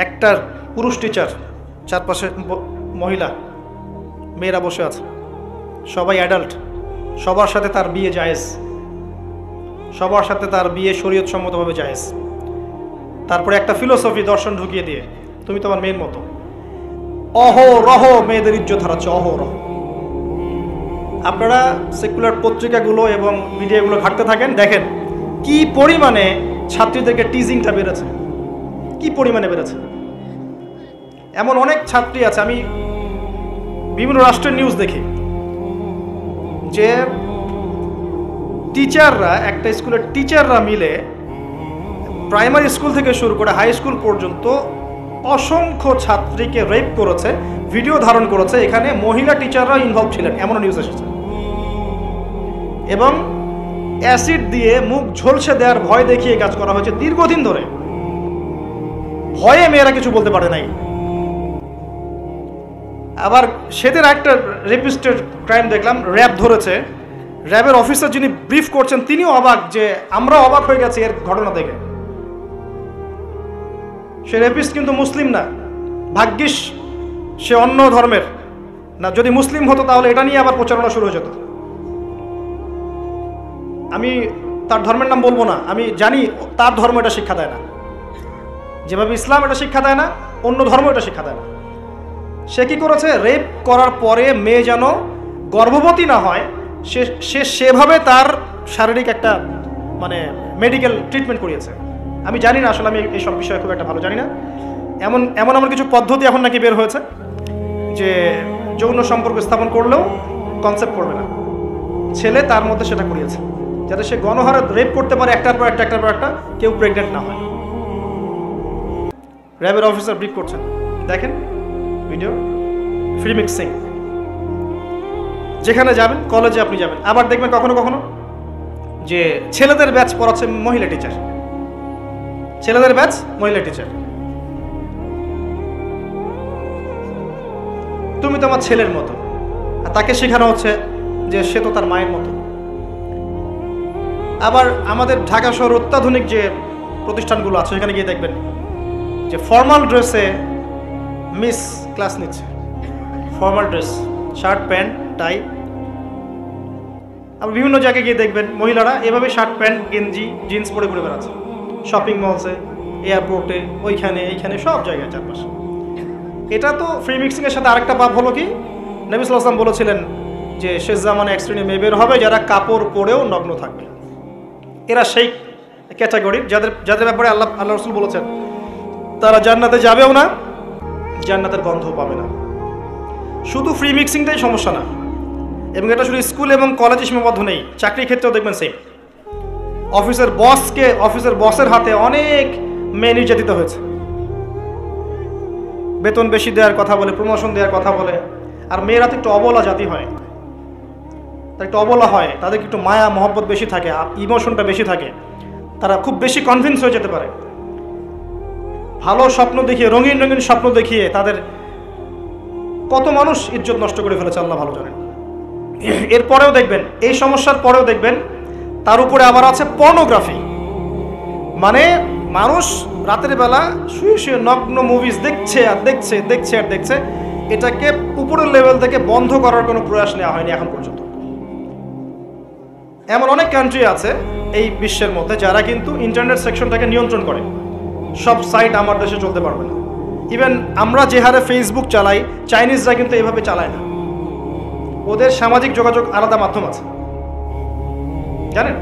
একটা পুরুষ টিচার, চারপাশে মহিলা, মেয়েরা বসে আছে, সবাই অ্যাডাল্ট, সবার সাথে তার বিয়ে জায়েজ, সবার সাথে তার বিয়ে শরীয়ত সম্মতভাবে জায়েজ। তারপরে একটা ফিলোসফি দর্শন ঢুকিয়ে দিয়ে তুমি তোমার মেয়ের মতো, অহরহ মেয়েদের ইজ্জত হারাচ্ছে, অহরহ। আপনারা সেকুলার পত্রিকাগুলো এবং মিডিয়াগুলো ঘাটতে থাকেন, দেখেন কি পরিমাণে ছাত্রীদেরকে টিজিংটা বেড়েছে, কি পরিমাণে বেড়েছে। এমন অনেক ছাত্রী আছে, আমি বিভিন্ন রাষ্ট্রের নিউজ দেখি যে টিচাররা, একটা স্কুলের টিচাররা মিলে প্রাইমারি স্কুল থেকে শুরু করে হাই স্কুল পর্যন্ত অসংখ্য ছাত্রীকে রেপ করেছে, ভিডিও ধারণ করেছে, এখানে মহিলা টিচাররা ইনভলভ ছিলেন, এমন নিউজ এসেছে। এবং অ্যাসিড দিয়ে মুখ ঝলসে দেওয়ার ভয় দেখিয়ে কাজ করা হয়েছে দীর্ঘদিন ধরে। ভয়ে মেয়েরা কিছু বলতে পারে নাই। আবার সেদিন একটা রেপিস্টের ক্রাইম দেখলাম, র্যাব ধরেছে, র্যাবের অফিসার যিনি ব্রিফ করছেন তিনিও অবাক, যে আমরা অবাক হয়ে গেছি এর ঘটনা দেখে। সে রেপিস্ট কিন্তু মুসলিম না, ভাগ্যিস সে অন্য ধর্মের না, যদি মুসলিম হতো তাহলে এটা নিয়ে আবার প্রচারণা শুরু হয়ে যেত। আমি তার ধর্মের নাম বলবো না, আমি জানি তার ধর্ম এটা শিক্ষা দেয় না, যেভাবে ইসলাম এটা শিক্ষা দেয় না, অন্য ধর্ম এটা শিক্ষা দেয় না। সে কি করেছে, রেপ করার পরে মেয়ে যেন গর্ভবতী না হয় সে সেভাবে তার শারীরিক একটা মানে মেডিকেল ট্রিটমেন্ট করিয়েছে। আমি জানি না, আসলে আমি এইসব বিষয়ে খুব একটা ভালো জানি না। এমন কিছু পদ্ধতি এখন নাকি বের হয়েছে যে যৌন সম্পর্ক স্থাপন করলেও কনসেপ্ট করবে না, ছেলে তার মধ্যে সেটা করিয়েছে, যাতে সে গণহারে রেপ করতে পারে, একটার পর একটা, কেউ প্রেগনেন্ট না হয়। র্যাবের অফিসার ব্রিফ করছেন, দেখেন ভিডিও, ফ্রি মিক্সিং। যেখানে যাবেন, কলেজে আপনি যাবেন, আবার দেখবেন কখনো কখনো যে ছেলেদের ব্যাচ পড়াচ্ছে মহিলা টিচার, ছেলেদের ব্যাচ মহিলা টিচার। তুমি তো আমার ছেলের মতো, আর তাকে শেখানো হচ্ছে যে সে তো তার মায়ের মতো। আবার আমাদের ঢাকা শহর অত্যাধুনিক যে প্রতিষ্ঠানগুলো আছে সেখানে গিয়ে দেখবেন যে ফর্মাল ড্রেসে মিস ক্লাস নিচ্ছে, formal dress, shirt pant tie. আবার বিভিন্ন জায়গায় গিয়ে দেখবেন মহিলারা এভাবে শার্ট প্যান্ট গেঞ্জি জিন্স পরে ঘুরে বেড়াচ্ছে, শপিং মলসে, এয়ারপোর্টে, ওইখানে এইখানে সব জায়গায় চারপাশে। এটা তো ফ্রি মিক্সিংয়ের সাথে আরেকটা পাপ হলো কি, নবী সাল্লাল্লাহু আলাইহি ওয়াসাল্লাম বলেছিলেন যে শেষ জামানে এক শ্রেণীর মেয়ে বের হবে যারা কাপড় পরেও নগ্ন থাকবে। এরা সেই ক্যাটাগরির যাদের ব্যাপারে আল্লাহ রাসূল বলেছেন তারা জান্নাতে যাবেও না, জান্নাতের গন্ধও পাবে না। শুধু ফ্রি মিক্সিংটাই সমস্যা না, এবং এটা শুধু স্কুল এবং কলেজে সীমাবদ্ধ নেই, চাকরির ক্ষেত্রেও দেখবেন সেম। অফিসের বসের হাতে অনেক মেয়ে নির্যাতিত হয়েছে, বেতন বেশি দেওয়ার কথা বলে, প্রমোশন দেওয়ার কথা বলে। আর মেয়েরা তো একটু অবলা জাতি হয়, তারা একটু অবলা হয়, তাদের একটু মায়া মহব্বত বেশি থাকে, ইমোশনটা বেশি থাকে, তারা খুব বেশি কনভিন্স হয়ে যেতে পারে। ভালো স্বপ্ন দেখিয়ে, রঙিন রঙিন স্বপ্ন দেখিয়ে তাদের কত মানুষ ইজ্জত নষ্ট করে ফেলেছে আল্লাহ ভালো জানেন। এরপরেও দেখবেন, এই সমস্যার পরেও দেখবেন তার উপরে আবার আছে পর্নোগ্রাফি। মানে মানুষ রাতের বেলা শুয়ে শুয়ে নগ্ন মুভিজ দেখছে আর দেখছে। এটাকে উপরের লেভেল থেকে বন্ধ করার কোনো প্রয়াস নেওয়া হয়নি এখন পর্যন্ত। এমন অনেক কান্ট্রি আছে এই বিশ্বের মধ্যে যারা কিন্তু ইন্টারনেট সেকশনটাকে নিয়ন্ত্রণ করে। সব সাইট আমার দেশে চলতে পারবে না। ইভেন আমরা যে হারে ফেসবুক চালাই, চাইনিজরা কিন্তু এভাবে চালায় না, ওদের সামাজিক যোগাযোগ আলাদা মাধ্যম আছে, জানেন?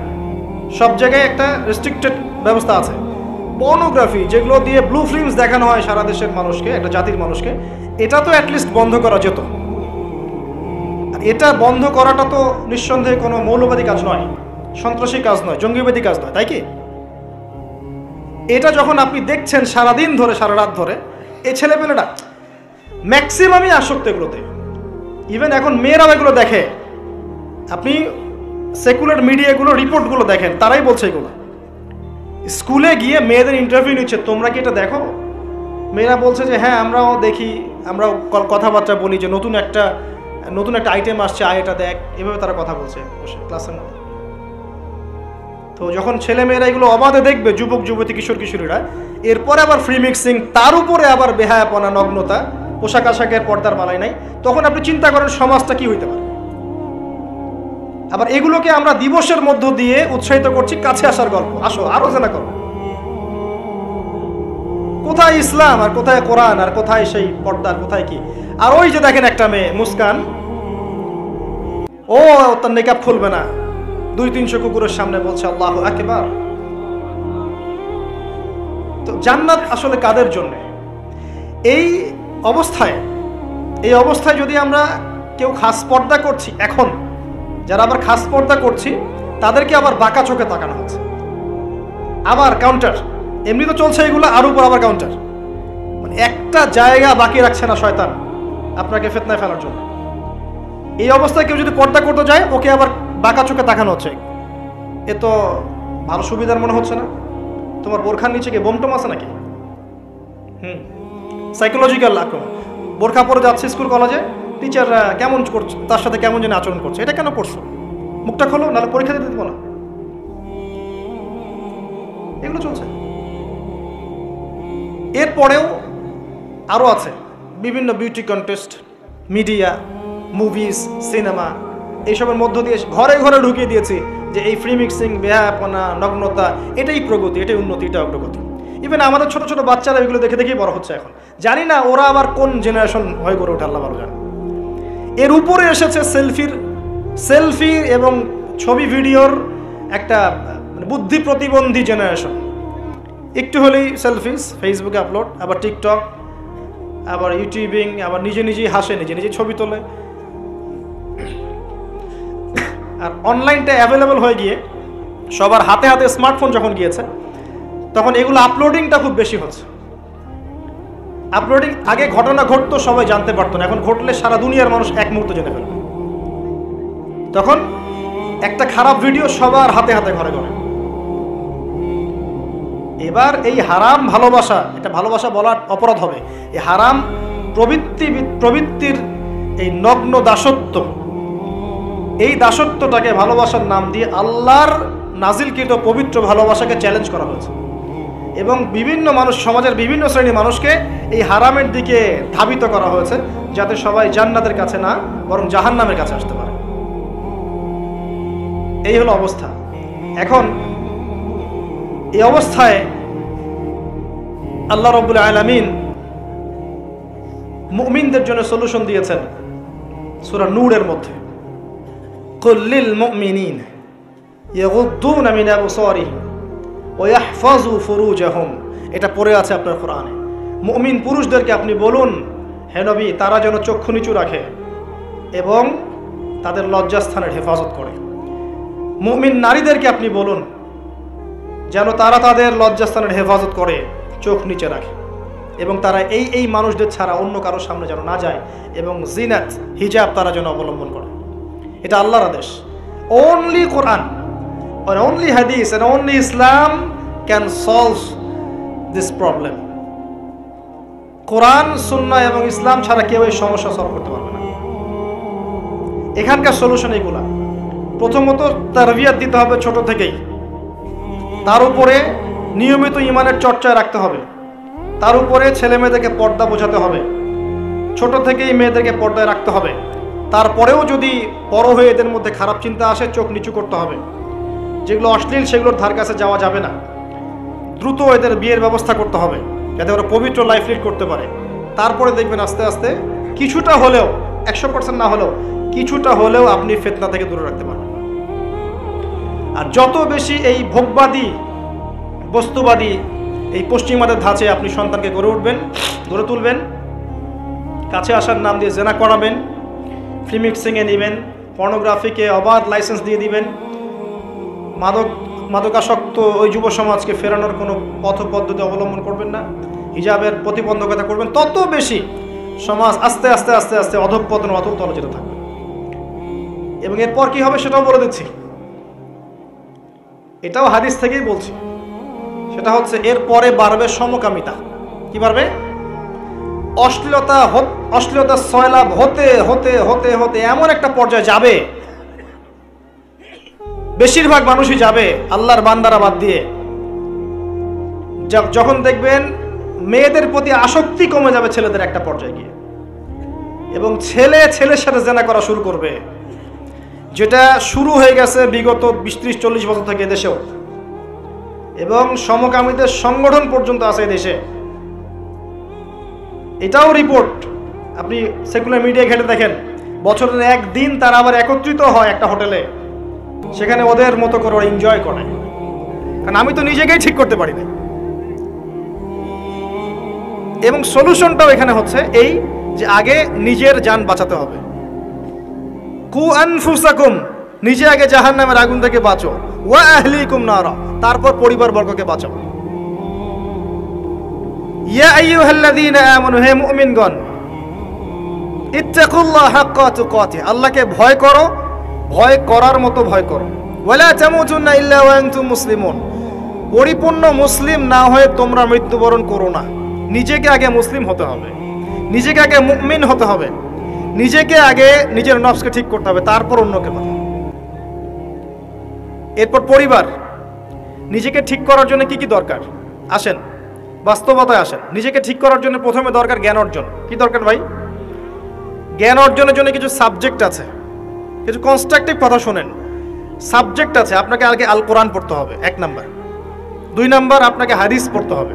সব জায়গায় একটা রেস্ট্রিক্টেড ব্যবস্থা আছে। পর্নোগ্রাফি যেগুলো দিয়ে ব্লু ফিল্মস দেখানো হয় সারা দেশের মানুষকে, একটা জাতির মানুষকে, এটা তো অ্যাটলিস্ট বন্ধ করা যেত। আর এটা বন্ধ করাটা তো নিঃসন্দেহে কোনো মৌলবাদী কাজ নয়, সন্ত্রাসী কাজ নয়, জঙ্গিবাদী কাজ নয়, তাই কি? এটা যখন আপনি দেখছেন সারাদিন ধরে, সারা রাত ধরে, এই ছেলেপেলেরা ম্যাক্সিমামই আসক্ত এগুলোতে। ইভেন এখন মেয়েরাও এগুলো দেখে। আপনি সেকুলার মিডিয়াগুলো রিপোর্টগুলো দেখেন, তারাই বলছে এগুলো। স্কুলে গিয়ে মেয়েদের ইন্টারভিউ নিচ্ছে, তোমরা কি এটা দেখো? মেয়েরা বলছে যে হ্যাঁ আমরাও দেখি, আমরাও কথাবার্তা বলি যে নতুন একটা আইটেম আসছে, আয় এটা দেখ, এভাবে তারা কথা বলছে ক্লাসের মধ্যে। তো যখন ছেলে মেয়েরা এগুলো অবাধে দেখবে, যুবক যুবতী কিশোর কিশোরীরা, এরপরে আবার ফ্রি মিক্সিং, তার উপরে আবার বেহায়াপনা, নগ্নতা, পোশাক আশাকের পর্দার বালাই নাই, তখন আপনি চিন্তা করেন সমাজটা কি হইতে পারে। আবার এগুলোকে আমরা দিবসের মধ্য দিয়ে উৎসাহিত করছি কাছে আসার গল্প, আসো আরো জানা করো। কোথায় ইসলাম আর কোথায় কোরআন আর কোথায় সেই পর্দা, কোথায় কি? আর ওই যে দেখেন একটা মেয়ে মুস্কান, ও তার নেকাব খুলবে না, 200-300 কুকুরের সামনে বলছে আল্লাহু আকবার। তো জান্নাত আসলে কাদের জন্য? এই অবস্থায় যদি আমরা কেউ খাস পর্দা করছি, এখন যারা আবার খাস পর্দা করছি তাদেরকে আবার বাঁকা চোখে তাকানো হচ্ছে, আবার কাউন্টার। এমনি তো চলছে এগুলো, আর উপর আবার কাউন্টার। মানে একটা জায়গা বাকি রাখছে না শয়তান আপনাকে ফিতনায় ফেলার জন্য। এই অবস্থায় কেউ যদি পর্দা করতে যায়, ওকে আবার বাঁকা চোখে তাকানো হচ্ছে। এ তো ভালো সুবিধার মনে হচ্ছে না। তোমার বোরখার নিচে কি বোমটম আছে নাকি? সাইকোলজিক্যাল আক্রমণ। বোরখা পরে যাচ্ছে স্কুল কলেজে, টিচার কেমন করছে, তার সাথে কেমন যেন আচরণ করছে। এটা কেন করছো? মুখটা খোলো, নাহলে পরীক্ষা দিতে দিব না। এগুলো চলছে। এরপরেও আরও আছে বিভিন্ন beauty contest, media, movies, cinema, এইসবের মধ্য দিয়ে ঘরে ঘরে ঢুকিয়ে দিয়েছি যে এই ফ্রি মিক্সিং, বেহায়াপনা, নগ্নতা, এটাই প্রগতি, এটাই উন্নতি, এটা অগ্রগতি। ইভেন আমাদের ছোট ছোট বাচ্চারা এগুলো দেখে দেখেই বড় হচ্ছে এখন। জানি না ওরা আবার কোন জেনারেশন হয়ে গড়ে ওঠে, আল্লাহ ভালো জানে। এর উপরে এসেছে সেলফি এবং ছবি ভিডিওর একটা বুদ্ধি প্রতিবন্ধী জেনারেশন। একটু হলেই সেলফিস, ফেসবুকে আপলোড, আবার টিকটক, আবার ইউটিউবিং, আবার নিজে নিজেই হাসে, নিজে নিজে ছবি তোলে। আর অনলাইনটা অ্যাভেলেবল হয়ে গিয়ে সবার হাতে হাতে স্মার্টফোন যখন গিয়েছে, তখন এগুলো আপলোডিংটা খুব বেশি হচ্ছে। আপলোডিং, আগে ঘটনা ঘটতো সবাই জানতে পারতো না, এখন ঘটলে সারা দুনিয়ার মানুষ এক মুহূর্তে জেনে ফেলবে। তখন একটা খারাপ ভিডিও সবার হাতে হাতে ঘরে ঘরে। এবার এই হারাম ভালোবাসা, এটা ভালোবাসা বলার অপরাধ হবে, এই হারাম প্রবৃত্তির এই নগ্ন দাসত্ব, এই দাসত্বটাকে ভালোবাসার নাম দিয়ে আল্লাহর নাজিলকৃত পবিত্র ভালোবাসাকে চ্যালেঞ্জ করা হয়েছে। এবং বিভিন্ন মানুষ, সমাজের বিভিন্ন শ্রেণীর মানুষকে এই হারামের দিকে ধাবিত করা হয়েছে, যাতে সবাই জান্নাতের কাছে না বরং জাহান্নামের কাছে আসতে পারে। এই হলো অবস্থা। এখন এই অবস্থায় আল্লাহ রাব্বুল আলামিন মুমিনদের জন্য সলিউশন দিয়েছেন সূরা নূরের মধ্যে। কুল লিল মুমিনিন ইয়াগুদ্দুনা মিন আবসারিহিম ওয়া ইয়াহফাযু ফুরুজাহুম। এটা পড়ে আছে আপনার কোরআনে। মুমিন পুরুষদেরকে আপনি বলুন, হে নবী, তারা যেন চক্ষু নিচু রাখে এবং তাদের লজ্জাস্থানের হেফাজত করে। মুমিন নারীদেরকে আপনি বলুন যেন তারা তাদের লজ্জাস্থানের হেফাজত করে, চোখ নিচে রাখে এবং তারা এই মানুষদের ছাড়া অন্য কারোর সামনে যেন না যায় এবং জিনাত, হিজাব তারা যেন অবলম্বন করে। এটা আল্লাহর আদেশ। Only Quran, only hadith and only Islam can solve this problem. কোরআন, সুন্নাহ এবং ইসলাম ছাড়া কেউ এই সমস্যা সলভ করতে পারবে না। এখানকার সলিউশন এগুলা। প্রথমত তারবিয়াত দিতে হবে ছোট থেকেই, তার উপরে নিয়মিত ইমানের চর্চায় রাখতে হবে, তার উপরে ছেলে মেয়েদেরকে পর্দা বোঝাতে হবে, ছোট থেকেই মেয়েদেরকে পর্দায় রাখতে হবে। তারপরেও যদি বড় হয়ে এদের মধ্যে খারাপ চিন্তা আসে, চোখ নিচু করতে হবে। যেগুলো অশ্লীল সেগুলোর ধার কাছে যাওয়া যাবে না। দ্রুত এদের বিয়ের ব্যবস্থা করতে হবে যাতে ওরা পবিত্র লাইফ লিড করতে পারে। তারপরে দেখবেন আস্তে আস্তে কিছুটা হলেও, 100% না হলেও কিছুটা হলেও আপনি ফিতনা থেকে দূরে রাখতে পারবেন। আর যত বেশি এই ভোগবাদী, বস্তুবাদী, এই পশ্চিমাদের ধাঁচে আপনি সন্তানকে গড়ে তুলবেন, কাছে আসার নাম দিয়ে জেনা করাবেন, ফ্রি মিক্সিংয়ে নেবেন, পর্নোগ্রাফিকে অবাধ লাইসেন্স দিয়ে দিবেন, মাদকাসক্ত ওই যুব সমাজকে ফেরানোর কোনো পথ পদ্ধতি অবলম্বন করবেন না, হিজাবের প্রতিবন্ধকতা করবেন, তত বেশি সমাজ আস্তে আস্তে আস্তে আস্তে অধঃপতন, অতল তলে যেতে থাকবে। এবং এরপর কি হবে সেটাও বলে দিচ্ছি, এটাও হাদিস থেকেই বলছি। সেটা হচ্ছে এরপরে বাড়বে সমকামিতা। কি বাড়বে? অশ্লীলতা সয়লাভ হতে হতে হতে হতে এমন একটা পর্যায়ে যাবে, বেশিরভাগ মানুষই যাবে আল্লাহর বান্দারা বাদ দিয়ে, যখন দেখবেন মেয়েদের প্রতি আসক্তি কমে যাবে ছেলেদের একটা পর্যায়ে গিয়ে। এবং ছেলে ছেলের সাথে জেনা করা শুরু করবে, যেটা শুরু হয়ে গেছে বিগত 20-30-40 বছর থেকে দেশেও, এবং সমকামীদের সংগঠন পর্যন্ত আছে দেশে। এটাও রিপোর্ট, আপনি সেকুলার মিডিয়া ঘেটে দেখেন, বছরের একদিন তারা আবার একত্রিত হয় একটা হোটেলে, সেখানে ওদের মতো করে ওরা এনজয় করে। কারণ আমি তো নিজেকেই ঠিক করতে পারি না। এবং সলিউশনটাও এখানে হচ্ছে এই যে আগে নিজের জান বাঁচাতে হবে। কু আনফুসাকুম, নিজে আগে জাহান্নামের আগুন থেকে বাঁচো, ওয়া আহলিকুম নারা, তারপর পরিবার বর্গকে বাঁচাও। ইয়া আইয়ুহাল্লাযীনা আমানু, হে মুমিনগণ, ইত্তাকুল্লাহ হাক্কা তুকাতিহ, আল্লাহকে ভয় করো, ভয় করার মতো ভয় করো। ওয়ালা তামুতুন্না ইল্লা ওয়া আনতুম মুসলিমুন, পরিপূর্ণ মুসলিম না হয়ে তোমরা মৃত্যুবরণ করো না। নিজেকে আগে মুসলিম হতে হবে, নিজেকে আগে মুমিন হতে হবে, নিজেকে আগে নিজের নফসকে ঠিক করতে হবে, তারপর অন্যকে কথা। এরপর পরিবার। নিজেকে ঠিক করার জন্য কি কি দরকার আসেন, বাস্তবতায় আসেন। নিজেকে ঠিক করার জন্য প্রথমে দরকার জ্ঞান অর্জন। কি দরকার ভাই? জ্ঞান অর্জনের জন্য কিছু সাবজেক্ট আছে, কিছু কনস্ট্রাকটিভ কথা শোনেন। সাবজেক্ট আছে, আপনাকে আগে আল কোরআন পড়তে হবে 1 নাম্বার, 2 নাম্বার আপনাকে হাদিস পড়তে হবে,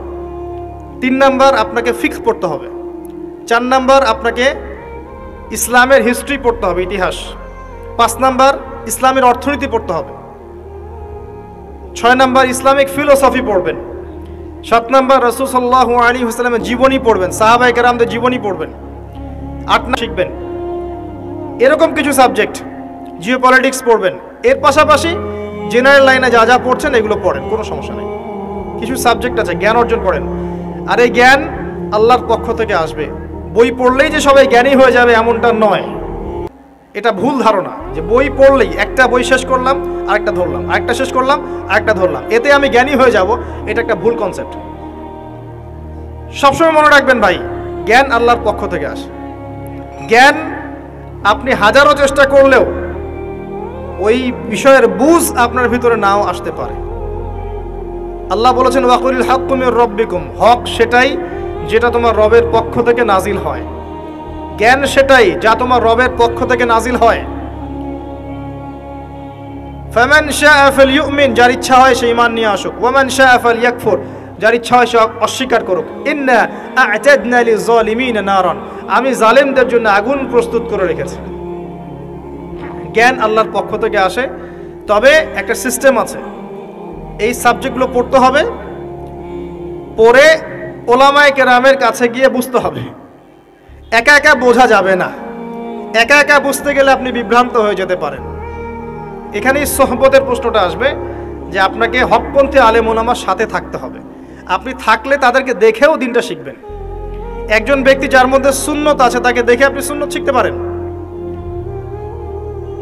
3 নাম্বার আপনাকে ফিকহ পড়তে হবে, 4 নাম্বার আপনাকে ইসলামের হিস্ট্রি পড়তে হবে, ইতিহাস, 5 নাম্বার ইসলামের অর্থনীতি পড়তে হবে, 6 নাম্বার ইসলামিক ফিলোসফি পড়বেন, 7 নাম্বার রাসূল সাল্লাল্লাহু আলাইহি ওয়াসাল্লামের জীবনী পড়বেন, সাহাবায়ে কেরামদের জীবনী পড়বেন, 8 নাম্বার শিখবেন। এরকম কিছু সাবজেক্ট। জিওপলিটিক্স পড়বেন। এর পাশাপাশি জেনারেল লাইনে যা যা পড়ছেন এগুলো পড়েন, কোনো সমস্যা নেই। কিছু সাবজেক্ট আছে, জ্ঞান অর্জন করেন। আর এই জ্ঞান আল্লাহর পক্ষ থেকে আসবে। বই পড়লেই যে সবাই জ্ঞানী হয়ে যাবে এমনটা নয়, এটা ভুল ধারণা যে বই পড়লেই, একটা বই শেষ করলাম আরেকটা ধরলাম, আরেকটা শেষ করলাম আরেকটা ধরলাম, এতে আমি জ্ঞানী হয়ে যাব, এটা একটা ভুল কনসেপ্ট। সবসময় মনে রাখবেন ভাই, জ্ঞান আল্লাহর পক্ষ থেকে আসে। জ্ঞান আপনি হাজারো চেষ্টা করলেও ওই বিষয়ের বুঝ আপনার ভিতরে নাও আসতে পারে। আল্লাহ বলেছেন ওয়াকুলিল হাক্কু মির রাব্বিকুম, হক সেটাই যেটা তোমার রবের পক্ষ থেকে নাজিল হয়। জ্ঞান সেটাই যা তোমার রবের পক্ষ থেকে নাজিল হয়। ফামান শাআ ফালইউমিন, যার ইচ্ছা হয় সে ঈমান নিয়ে আসুক, ওয়ামান শাআ ফালইয়াকফুর, যার ইচ্ছা হয় সে অস্বীকার করুক। ইন্না আ'তাদনা লিযালিমিনা নারান, আমি জালেমদের জন্য আগুন প্রস্তুত করে রেখেছি। জ্ঞান আল্লাহর পক্ষ থেকে আসে, তবে একটা সিস্টেম আছে। এই সাবজেক্টগুলো পড়তে হবে, পড়ে ওলামায়ে কেরামের কাছে গিয়ে বুঝতে হবে। একা একা বোঝা যাবে না। একা একা বুঝতে গেলে আপনি বিভ্রান্ত হয়ে যেতে পারেন। এখানেই সোহবতের প্রশ্নটা আসবে যে আপনাকে হকপন্থী আলেম ওলামার সাথে থাকতে হবে। আপনি থাকলে তাদেরকে দেখেও দিনটা শিখবেন। একজন ব্যক্তি যার মধ্যে সুন্নত আছে তাকে দেখে আপনি সুন্নত শিখতে পারেন।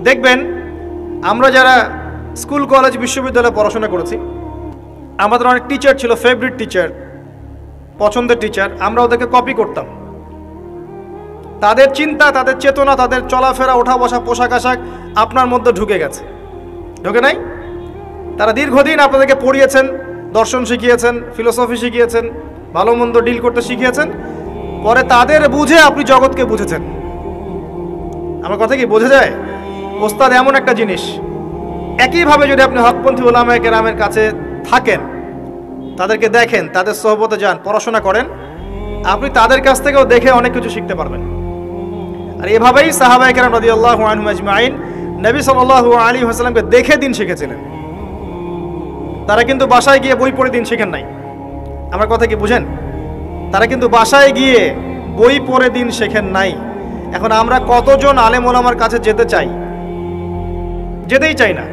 দেখবেন আমরা যারা স্কুল কলেজ বিশ্ববিদ্যালয়ে পড়াশোনা করেছি, আমাদের অনেক টিচার ছিল, ফেভারিট টিচার, পছন্দের টিচার। আমরা ওদেরকে কপি করতাম। তাদের চিন্তা, তাদের চেতনা, তাদের চলাফেরা, ওঠা বসা, পোশাক আশাক আপনার মধ্যে ঢুকে গেছে, ঢুকে নাই? তারা দীর্ঘদিন আপনাদেরকে পড়িয়েছেন, দর্শন শিখিয়েছেন, ফিলোসফি শিখিয়েছেন, ভালো মন্দ ডিল করতে শিখিয়েছেন। পরে তাদের বুঝে আপনি জগৎকে বুঝেছেন। আমার কথা কি বোঝা যায়? ওস্তাদ এমন একটা জিনিস। একইভাবে যদি আপনি হকপন্থী ওলামায়ে কেরামের কাছে থাকেন, তাদেরকে দেখেন, তাদের সোহবতে যান, পড়াশোনা করেন, আপনি তাদের কাছ থেকেও দেখে অনেক কিছু শিখতে পারবেন। আর এভাবেই সাহাবায়ে কেরাম রাদিয়াল্লাহু আনহুম আজমাইন নবী সাল্লাল্লাহু আলাইহি ওয়াসাল্লামকে দেখে দিন শিখেছিলেন। তারা কিন্তু বাসায় গিয়ে বই পড়ে দিন শিখেন নাই। আমার কথা কি বুঝেন? তারা কিন্তু বাসায় গিয়ে বই পড়ে দিন শেখেন নাই। এখন আমরা কতজন আলেম ওলামার কাছে যেতে চাই? যেতেই চাই না।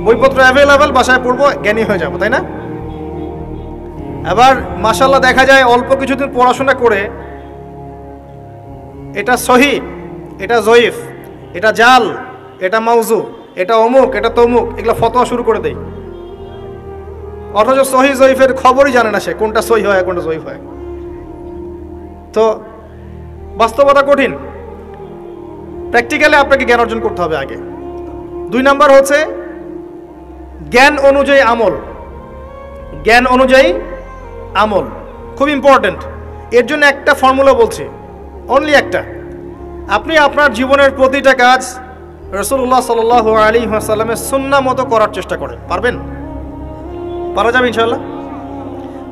বইপত্র অ্যাভেলেবেল, বাসায় পড়বো, জ্ঞানী হয়ে যাবো, তাই না? আবার মাশাআল্লাহ দেখা যায় অল্প কিছুদিন পড়াশোনা করে এটা সহি, এটা জয়ীফ, এটা জাল, এটা মাউজু, এটা অমুক, এটা তমুক, এগুলো ফতোয়া শুরু করে দেয়। অথচ সহি জয়ীফের খবরই জানে না সে, কোনটা সহি হয় কোনটা জয়ীফ হয়। তো বাস্তবতা কঠিন। প্র্যাকটিক্যালি আপনাকে জ্ঞান অর্জন করতে হবে আগে। 2 নাম্বার হচ্ছে জ্ঞান অনুযায়ী আমল। জ্ঞান অনুযায়ী আমল খুব ইম্পর্টেন্ট। এর জন্য একটা ফর্মুলা বলছি, অনলি একটা। আপনি আপনার জীবনের প্রতিটা কাজ রাসূলুল্লাহ সাল্লাল্লাহু আলাইহি ওয়াসাল্লামের সুন্নাহ মতো করার চেষ্টা করেন। পারবেন? পারা যাবে ইনশাআল্লাহ।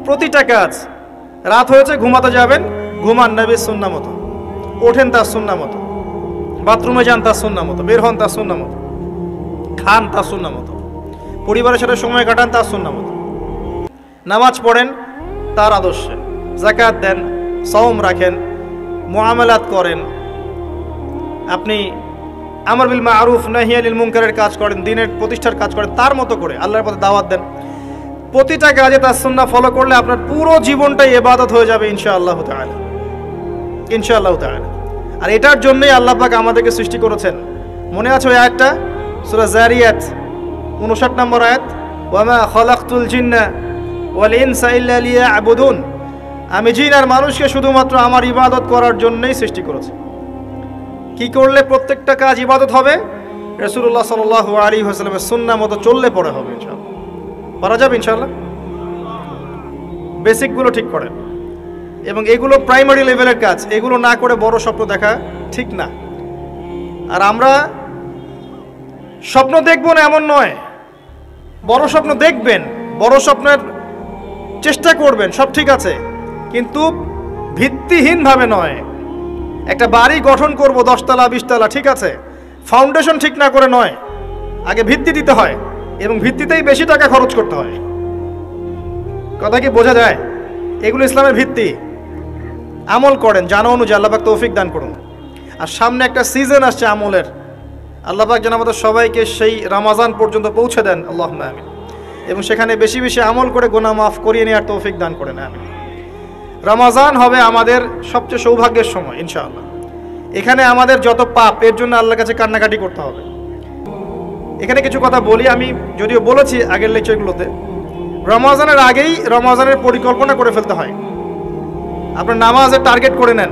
প্রতিটা কাজ, রাত হয়েছে ঘুমাতে যাবেন, ঘুমান নবীর সুন্নাহ মতো, ওঠেন তার সুন্নাহ মতো, বাথরুমে যান তার সুন্নাহ মতো, বের হন তার সুন্নাহ মতো, খান তার সুন্নাহ মতো, পরিবারের সাথে সময় কাটান তার সুন্নাহ মতো, নামাজ পড়েন তার আদর্শে, যাকাত দেন, সওম রাখেন, মুআমালাত করেন, আপনি আমর বিল মারুফ নাহি আনিল মুনকারের কাজ করেন, দ্বীনের প্রতিষ্ঠার কাজ করেন, তার মতো করে আল্লাহর পথে দাওয়াত দেন। প্রতিটা কাজে তার সুন্নাহ ফলো করলে আপনার পুরো জীবনটাই ইবাদত হয়ে যাবে ইনশাআল্লাহ তাআলা, ইনশাআল্লাহ তাআলা। আর এটার জন্যই আল্লাহ পাক আমাদেরকে সৃষ্টি করেছেন। মনে আছে ওই আয়াতটা, সূরা যারিয়াত 59 নম্বর আয়াত, ওয়ামা খালাকতুল জিন্না ওয়াল ইনসা ইল্লা লিয়াবুদুন, আমি জিন আর মানুষকে শুধুমাত্র আমার ইবাদত করার জন্যই সৃষ্টি করেছি। কি করলে প্রত্যেকটা কাজ ইবাদত হবে? রাসূলুল্লাহ সাল্লাল্লাহু আলাইহি ওয়াসাল্লামের সুন্নাহ মতো চললে পরে হবে ইনশাআল্লাহ। পারা যাবে ইনশাআল্লাহ। বেসিকগুলো ঠিক করেন, এবং এগুলো প্রাইমারি লেভেলের কাজ, এগুলো না করে বড় স্বপ্ন দেখা ঠিক না। আর আমরা স্বপ্ন দেখব না এমন নয়, বড় স্বপ্ন দেখবেন, বড় স্বপ্নের চেষ্টা করবেন, সব ঠিক আছে, কিন্তু ভিত্তিহীনভাবে নয়। একটা বাড়ি গঠন করব 10 তলা 20 তলা, ঠিক আছে, ফাউন্ডেশন ঠিক না করে নয়, আগে ভিত্তি দিতে হয়, এবং ভিত্তিতেই বেশি টাকা খরচ করতে হয়। কথা কি বোঝা যায়? এগুলো ইসলামের ভিত্তি। আমল করেন জানা অনুযায়ী, আল্লাহ পাক তৌফিক দান করুন। আর সামনে একটা সিজন আসছে আমলের, আল্লাহ পাক যেন আমাদের সবাইকে সেই রমাজান পর্যন্ত পৌঁছে দেন, আল্লাহুম্মা আমিন। এবং সেখানে বেশি বেশি আমল করে গুনাহ মাফ করিয়ে নেওয়ার তৌফিক দান করেন, আমিন। রমাজান হবে আমাদের সবচেয়ে সৌভাগ্যের সময় ইনশাআল্লাহ। এখানে আমাদের যত পাপ, এর জন্য আল্লাহর কাছে কান্নাকাটি করতে হবে। এখানে কিছু কথা বলি, আমি যদিও বলেছি আগের লেকচারগুলোতে, রমজানের আগেই রমজানের পরিকল্পনা করে ফেলতে হয়। আপনার নামাজের টার্গেট করে নেন,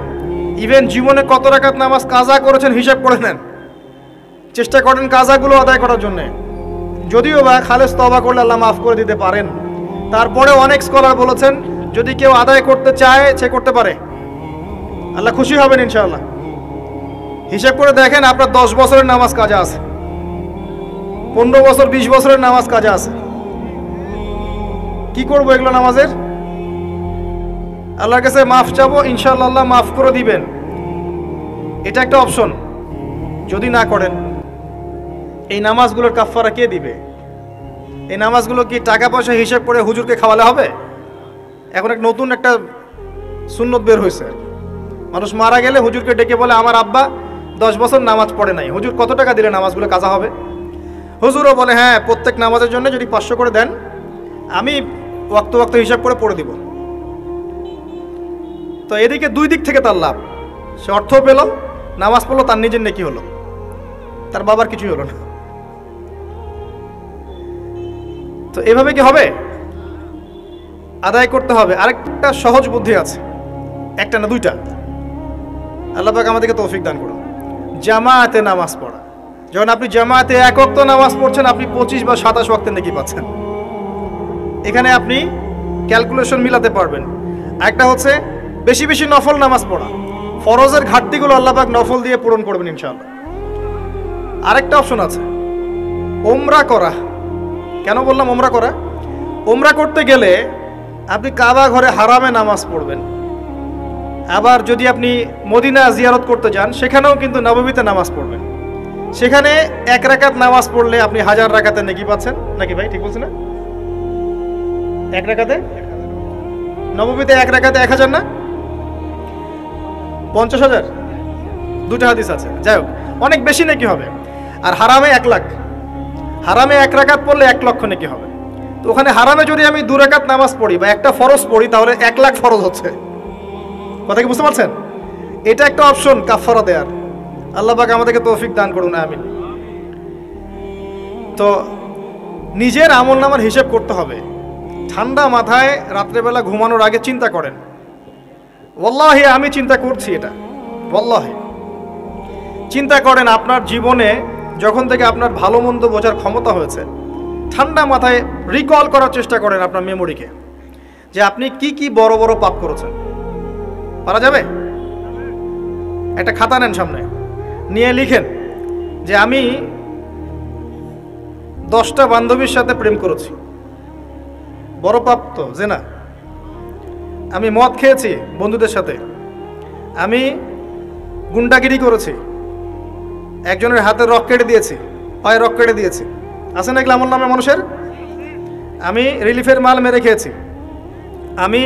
ইভেন জীবনে কত রাকাত নামাজ কাজা করেছেন হিসাব করে নেন, চেষ্টা করেন কাজাগুলো আদায় করার জন্যে। যদিও বা খালেস তওবা করলে আল্লাহ মাফ করে দিতে পারেন, তারপরে অনেক স্কলার বলেছেন যদি কেউ আদায় করতে চায় সে করতে পারে, আল্লাহ খুশি হবেন ইনশাআল্লাহ। হিসাব করে দেখেন, আপনার 10 বছরের নামাজ কাজা আছে, 15 বছর 20 বছরের নামাজ কাজা আছে, কি করবো এগুলো নামাজের? আল্লাহর কাছে মাফ চাবো, ইনশাআল্লাহ আল্লাহ মাফ করে দিবেন, এটা একটা অপশন। যদি না করেন, এই নামাজগুলোর কাফারা কে দিবে? এই নামাজগুলো কি টাকা পয়সা হিসাব করে হুজুরকে খাওয়ালে হবে? এখন এক নতুন একটা সুন্নত বের হয়েছে, মানুষ মারা গেলে হুজুরকে ডেকে বলে আমার আব্বা 10 বছর নামাজ পড়ে নাই, হুজুর কত টাকা দিলে নামাজগুলো কাজা হবে? হুজুরও বলে হ্যাঁ, প্রত্যেক নামাজের জন্য যদি 500 করে দেন, আমি ওয়াক্ত ওয়াক্ত হিসাব করে পড়ে দিব। তো এদিকে দুই দিক থেকে তার লাভ, সে অর্থ পেল, নামাজ পড়লো, তার নিজের নেকি হলো, তার বাবার কিছুই হলো না। তো এভাবে কি হবে? আদায় করতে হবে। আরেকটা সহজ বুদ্ধি আছে, একটা না দুইটা, আল্লাহ পাক আমাদেরকে তৌফিক দান করুন। জামাতে নামাজ পড়া। যখন আপনি জামাতে এক ওয়াক্ত নামাজ পড়ছেন, আপনি 25 বা 27 ওয়াক্তের নেকি পাচ্ছেন। এখানে আপনি ক্যালকুলেশন মিলাতে পারবেন। একটা হচ্ছে বেশি বেশি নফল নামাজ পড়া, ফরজের ঘাটতিগুলো আল্লাহ পাক নফল দিয়ে পূরণ করবেন ইনশাআল্লাহ। আরেকটা অপশন আছে ওমরা করা। কেন বললাম ওমরা করা? ওমরা করতে গেলে আপনি কাবা ঘরে হারামে নামাজ পড়বেন, আবার যদি আপনি মদিনা জিয়ারত করতে যান সেখানেও কিন্তু নববীতে নামাজ পড়বেন। সেখানে 1 রাকাত নামাজ পড়লে আপনি 1000 রাকাতের নেকি পাচ্ছেন, নাকি ভাই ঠিক বলছি না? 1 রাকাতে, নববীতে 1 রাকাতে 1000 না 50,000, দুটো হাদিস আছে। যাই হোক, অনেক বেশি নাকি হবে। আর হারামে 1 লাখ, হারামে 1 রাকাত পড়লে 1 লক্ষ নাকি হবে। তো ওখানে হারামে যদি আমি 2 রাকাত নামাজ পড়ি বা একটা ফরজ পড়ি, তাহলে 1 লাখ ফরজ হচ্ছে। কথা কি বুঝতে পারছেন? এটা একটা অপশন কাফারা দেয়ার। আল্লাহ পাক আমাদেরকে তৌফিক দান করুন, আমিন। তো নিজের আমল নামার হিসেব করতে হবে। ঠান্ডা মাথায় রাত্রেবেলা ঘুমানোর আগে চিন্তা করেন, ওয়াল্লাহি আমি চিন্তা করছি এটা, ওয়াল্লাহি চিন্তা করেন আপনার জীবনে যখন থেকে আপনার ভালো মন্দ বোঝার ক্ষমতা হয়েছে, ঠান্ডা মাথায় রিকল করার চেষ্টা করেন আপনার মেমোরিকে, যে আপনি কি কি বড় বড় পাপ করেছেন। পারা যাবে? একটা খাতা নেন সামনে, নিয়ে লিখেন যে আমি 10টা বান্ধবীর সাথে প্রেম করেছি, বড় পাপ তো জেনা। আমি মদ খেয়েছি বন্ধুদের সাথে, আমি গুন্ডাগিরি করেছি, একজনের হাতে রক কেটে দিয়েছি, পায়ে রক কেটে দিয়েছি, আছে না এগুলো আমল নামে মানুষের? আমি রিলিফের মাল মেরে খেয়েছি, আমি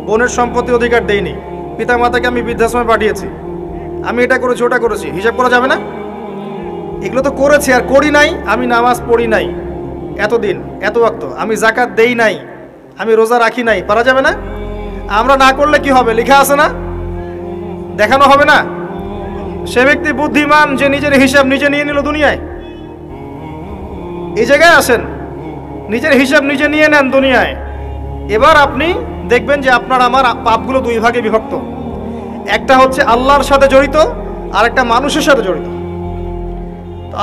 বোনের সম্পত্তি অধিকার দেইনি, পিতা মাতাকে আমি বৃদ্ধাশ্রমে পাঠিয়েছি, আমি এটা করেছি ওটা করেছি, হিসাব করা যাবে না? এগুলো তো করেছি আর করি নাই। আমি নামাজ পড়ি নাই এতদিন এত ওয়াক্ত, আমি যাকাত দেই নাই, আমি রোজা রাখি নাই, পারা যাবে না? আমরা না করলে কি হবে? লেখা আছে না, দেখানো হবে না? সে ব্যক্তি বুদ্ধিমান যে নিজের হিসাব নিজে নিয়ে নিল দুনিয়ায়। এই জায়গায় আসেন, নিজের হিসাব নিজে নিয়ে নেন দুনিয়ায়। এবার আপনি দেখবেন যে আপনার আমার পাপগুলো দুই ভাগে বিভক্ত। একটা হচ্ছে আল্লাহর সাথে জড়িত, আর একটা মানুষের সাথে জড়িত।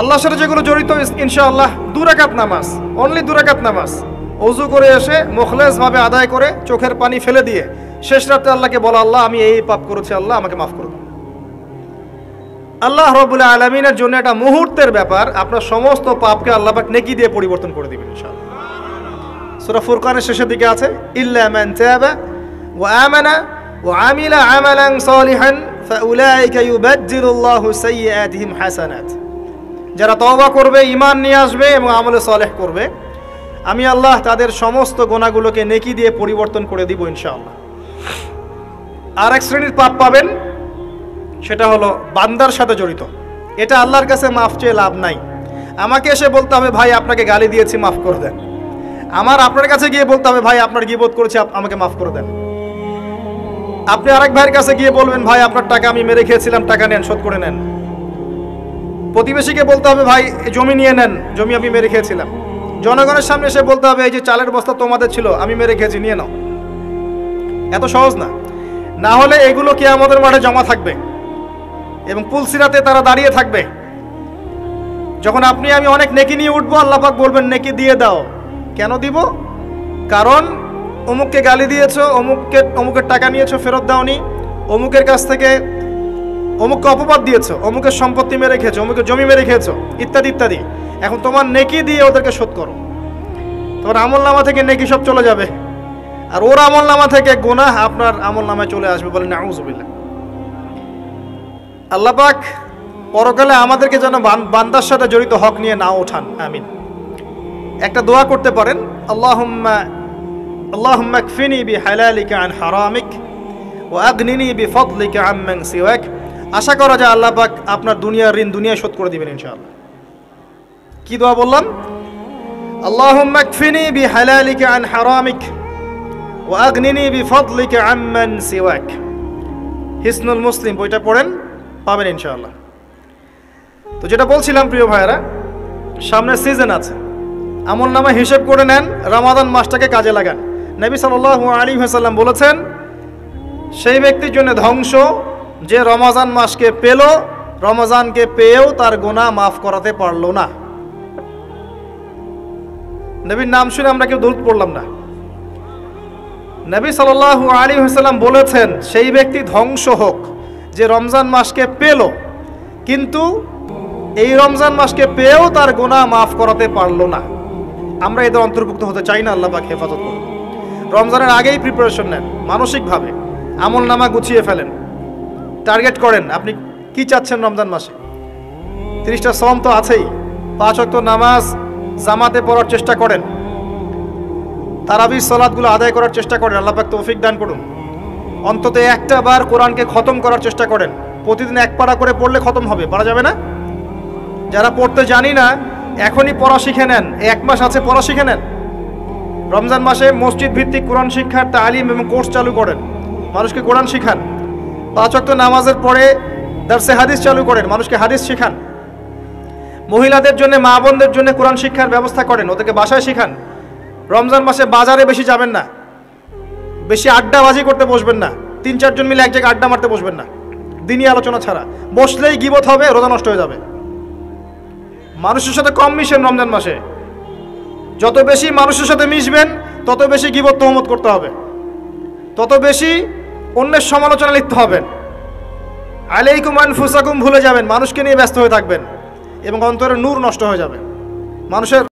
আল্লাহর সাথে যেগুলো জড়িত, ইনশাআল্লাহ 2 রাকাত নামাজ, অনলি 2 রাকাত নামাজ, ওযু করে এসে মুখলেসভাবে আদায় করে চোখের পানি ফেলে দিয়ে শেষ রাতে আল্লাহকে বলা, আল্লাহ আমি এই পাপ করেছি, আল্লাহ আমাকে মাফ করে দাও। আল্লাহ রাব্বুল আলামিনের জন্য এটা মুহূর্তের ব্যাপার, আপনার সমস্ত পাপকে আল্লাহ পাক নেকি দিয়ে পরিবর্তন করে দিবেন ইনশাআল্লাহ। সূরা ফুরকানের শেষের দিকে আছে, ইল্লা মান তাবা ওয়া আমানা ওয়া আমিলা আমালান সালিহান ফাউলাইকা ইউবাদদিলুল্লাহু সাইয়্যাতিহিম হাসানাত। যারা তওবা করবে, ঈমান নিয়ে আসবে এবং আমলে সালেহ করবে, আমি আল্লাহ তাদের সমস্ত গুনাহগুলোকে নেকি দিয়ে পরিবর্তন করে দিব ইনশাআল্লাহ। আর এক শ্রেণীর পাপ পাবেন, সেটা হলো বান্দার সাথে জড়িত। এটা আল্লাহর কাছে মাফ চেয়ে লাভ নাই। আমাকে এসে বলতে হবে, ভাই আপনাকে গালি দিয়েছি, মাফ করে দেন। আমার আপনার কাছে গিয়ে বলতে হবে, ভাই আপনার গীবত করেছি, আমাকে মাফ করে দেন। আপনি আরেক ভাইয়ের কাছে গিয়ে বলবেন, ভাই আপনার টাকা আমি মেরে খেয়েছিলাম, টাকা নেন, শোধ করে নেন। প্রতিবেশীকে বলতে হবে, ভাই জমি নিয়ে নেন, জমি আমি মেরে খেয়েছিলাম। জনগণের সামনে এসে বলতে হবে, এই যে চালের বস্তা তোমাদের ছিল, আমি মেরে খেয়েছি, নিয়ে নাও। এত সহজ না। না হলে এগুলো কিয়ামতের মাঠে জমা থাকবে এবং পুলসিরাতে তারা দাঁড়িয়ে থাকবে। যখন আপনি আমি অনেক নেকি নিয়ে উঠবো, আল্লাহ পাক বলবেন, নেকি দিয়ে দাও। কেন দিব? কারণ অমুককে গালি দিয়েছো, অমুকের টাকা নিয়েছো, ফেরত দাওনি, অমুকের কাছ থেকে অমুককে অপবাদ দিয়েছো, অমুকের সম্পত্তি মেরে খেয়েছো, অমুকের জমি মেরে খেয়েছো, ইত্যাদি ইত্যাদি। এখন তোমার নেকি দিয়ে ওদেরকে শোধ করো। তোমার আমল নামা থেকে নেকি সব চলে যাবে, আর ওর আমল নামা থেকে গুনাহ আপনার আমল নামায় চলে আসবে। বলেন নাউযুবিল্লাহ। আল্লাহ পাক পরকালে আমাদেরকে যেন বান্দার সাথে জড়িত হক নিয়ে না ওঠান, আমিন। একটা দোয়া করতে পারেন, আল্লাহুম্মা কফিনি বিহালালিকা আন হারামিক ওয়া আগনিনি বিফদলিকা আম্মান সিওয়াক। আশা করা যায় আল্লাহ পাক আপনার দুনিয়ার ঋণ দুনিয়ায় শোধ করে দিবেন ইনশাআল্লাহ। কি দোয়া বললাম? আল্লাহুম্মা কফিনি বিহালালিকা আন হারামিক ওয়া আগনিনি বিফদলিকা আম্মান সিওয়াক। হিসনুল মুসলিম বইটা পড়েন, পাবেন ইনশাআল্লাহ। তো যেটা বলছিলাম প্রিয় ভাইয়েরা, সামনে সিজন আছে, আমল নামা হিসেব করে নেন, রমাদান মাসটাকে কাজে লাগান। নবী সাল্লাল্লাহু আলাইহি ওয়াসাল্লাম বলেছেন, সেই ব্যক্তির জন্য ধ্বংস যে রমজান মাসকে পেল, রমজানকে পেয়েও তার গুনাহ মাফ করাতে পারলো না। নবীর নাম শুনে আমরা কেউ দরুদ পড়লাম না। নবী সাল্লাল্লাহু আলাইহি ওয়াসাল্লাম বলেছেন, সেই ব্যক্তি ধ্বংস হোক যে রমজান মাসকে পেল, কিন্তু এই রমজান মাসকে পেয়েও তার গুনাহ মাফ করাতে পারলো না। আমরা এদের অন্তর্ভুক্ত হতে চাই না। আল্লাহ পাক হেফাজত করুন। রমজানের আগেই প্রিপারেশন নেন, মানসিকভাবে আমল নামা গুছিয়ে ফেলেন, টার্গেট করেন আপনি কি চাচ্ছেন রমজান মাসে। 30টা সওম তো আছেই, 5 ওয়াক্ত নামাজ জামাতে পড়ার চেষ্টা করেন, তারাবির সালাতগুলো আদায় করার চেষ্টা করেন। আল্লাহ পাক তৌফিক দান করুন। অন্তত একটা বার কোরআনকে খতম করার চেষ্টা করেন। প্রতিদিন 1 পারা করে পড়লে খতম হবে, পারা যাবে না? যারা পড়তে জানি না, এখনই পড়া শিখে নেন। 1 মাস আছে, পড়া শিখে নেন। রমজান মাসে মসজিদ ভিত্তিক কোরআন শিক্ষার তালিম এবং কোর্স চালু করেন, মানুষকে কোরআন শিখান। 5 ওয়াক্ত নামাজের পরে দারসে হাদিস চালু করেন, মানুষকে হাদিস শিখান। মহিলাদের জন্য, মা বোনদের জন্য কোরআন শিক্ষার ব্যবস্থা করেন, ওদেরকে বাসায় শিখান। রমজান মাসে বাজারে বেশি যাবেন না, বেশি আড্ডাবাজি করতে বসবেন না, 3-4 জন মিলে এক জায়গায় আড্ডা মারতে বসবেন না, দিনই আলোচনা ছাড়া। বসলেই গীবত হবে, রোজা নষ্ট হয়ে যাবে। মানুষের সাথে কম মিশেন রমজান মাসে। যত বেশি মানুষের সাথে মিশবেন, তত বেশি গীবত তহমত করতে হবে, তত বেশি অন্যের সমালোচনা লিখতে হবেন। আলাইকুম আনফুসাকুম ভুলে যাবেন, মানুষকে নিয়ে ব্যস্ত হয়ে থাকবেন এবং অন্তরের নূর নষ্ট হয়ে যাবে। মানুষের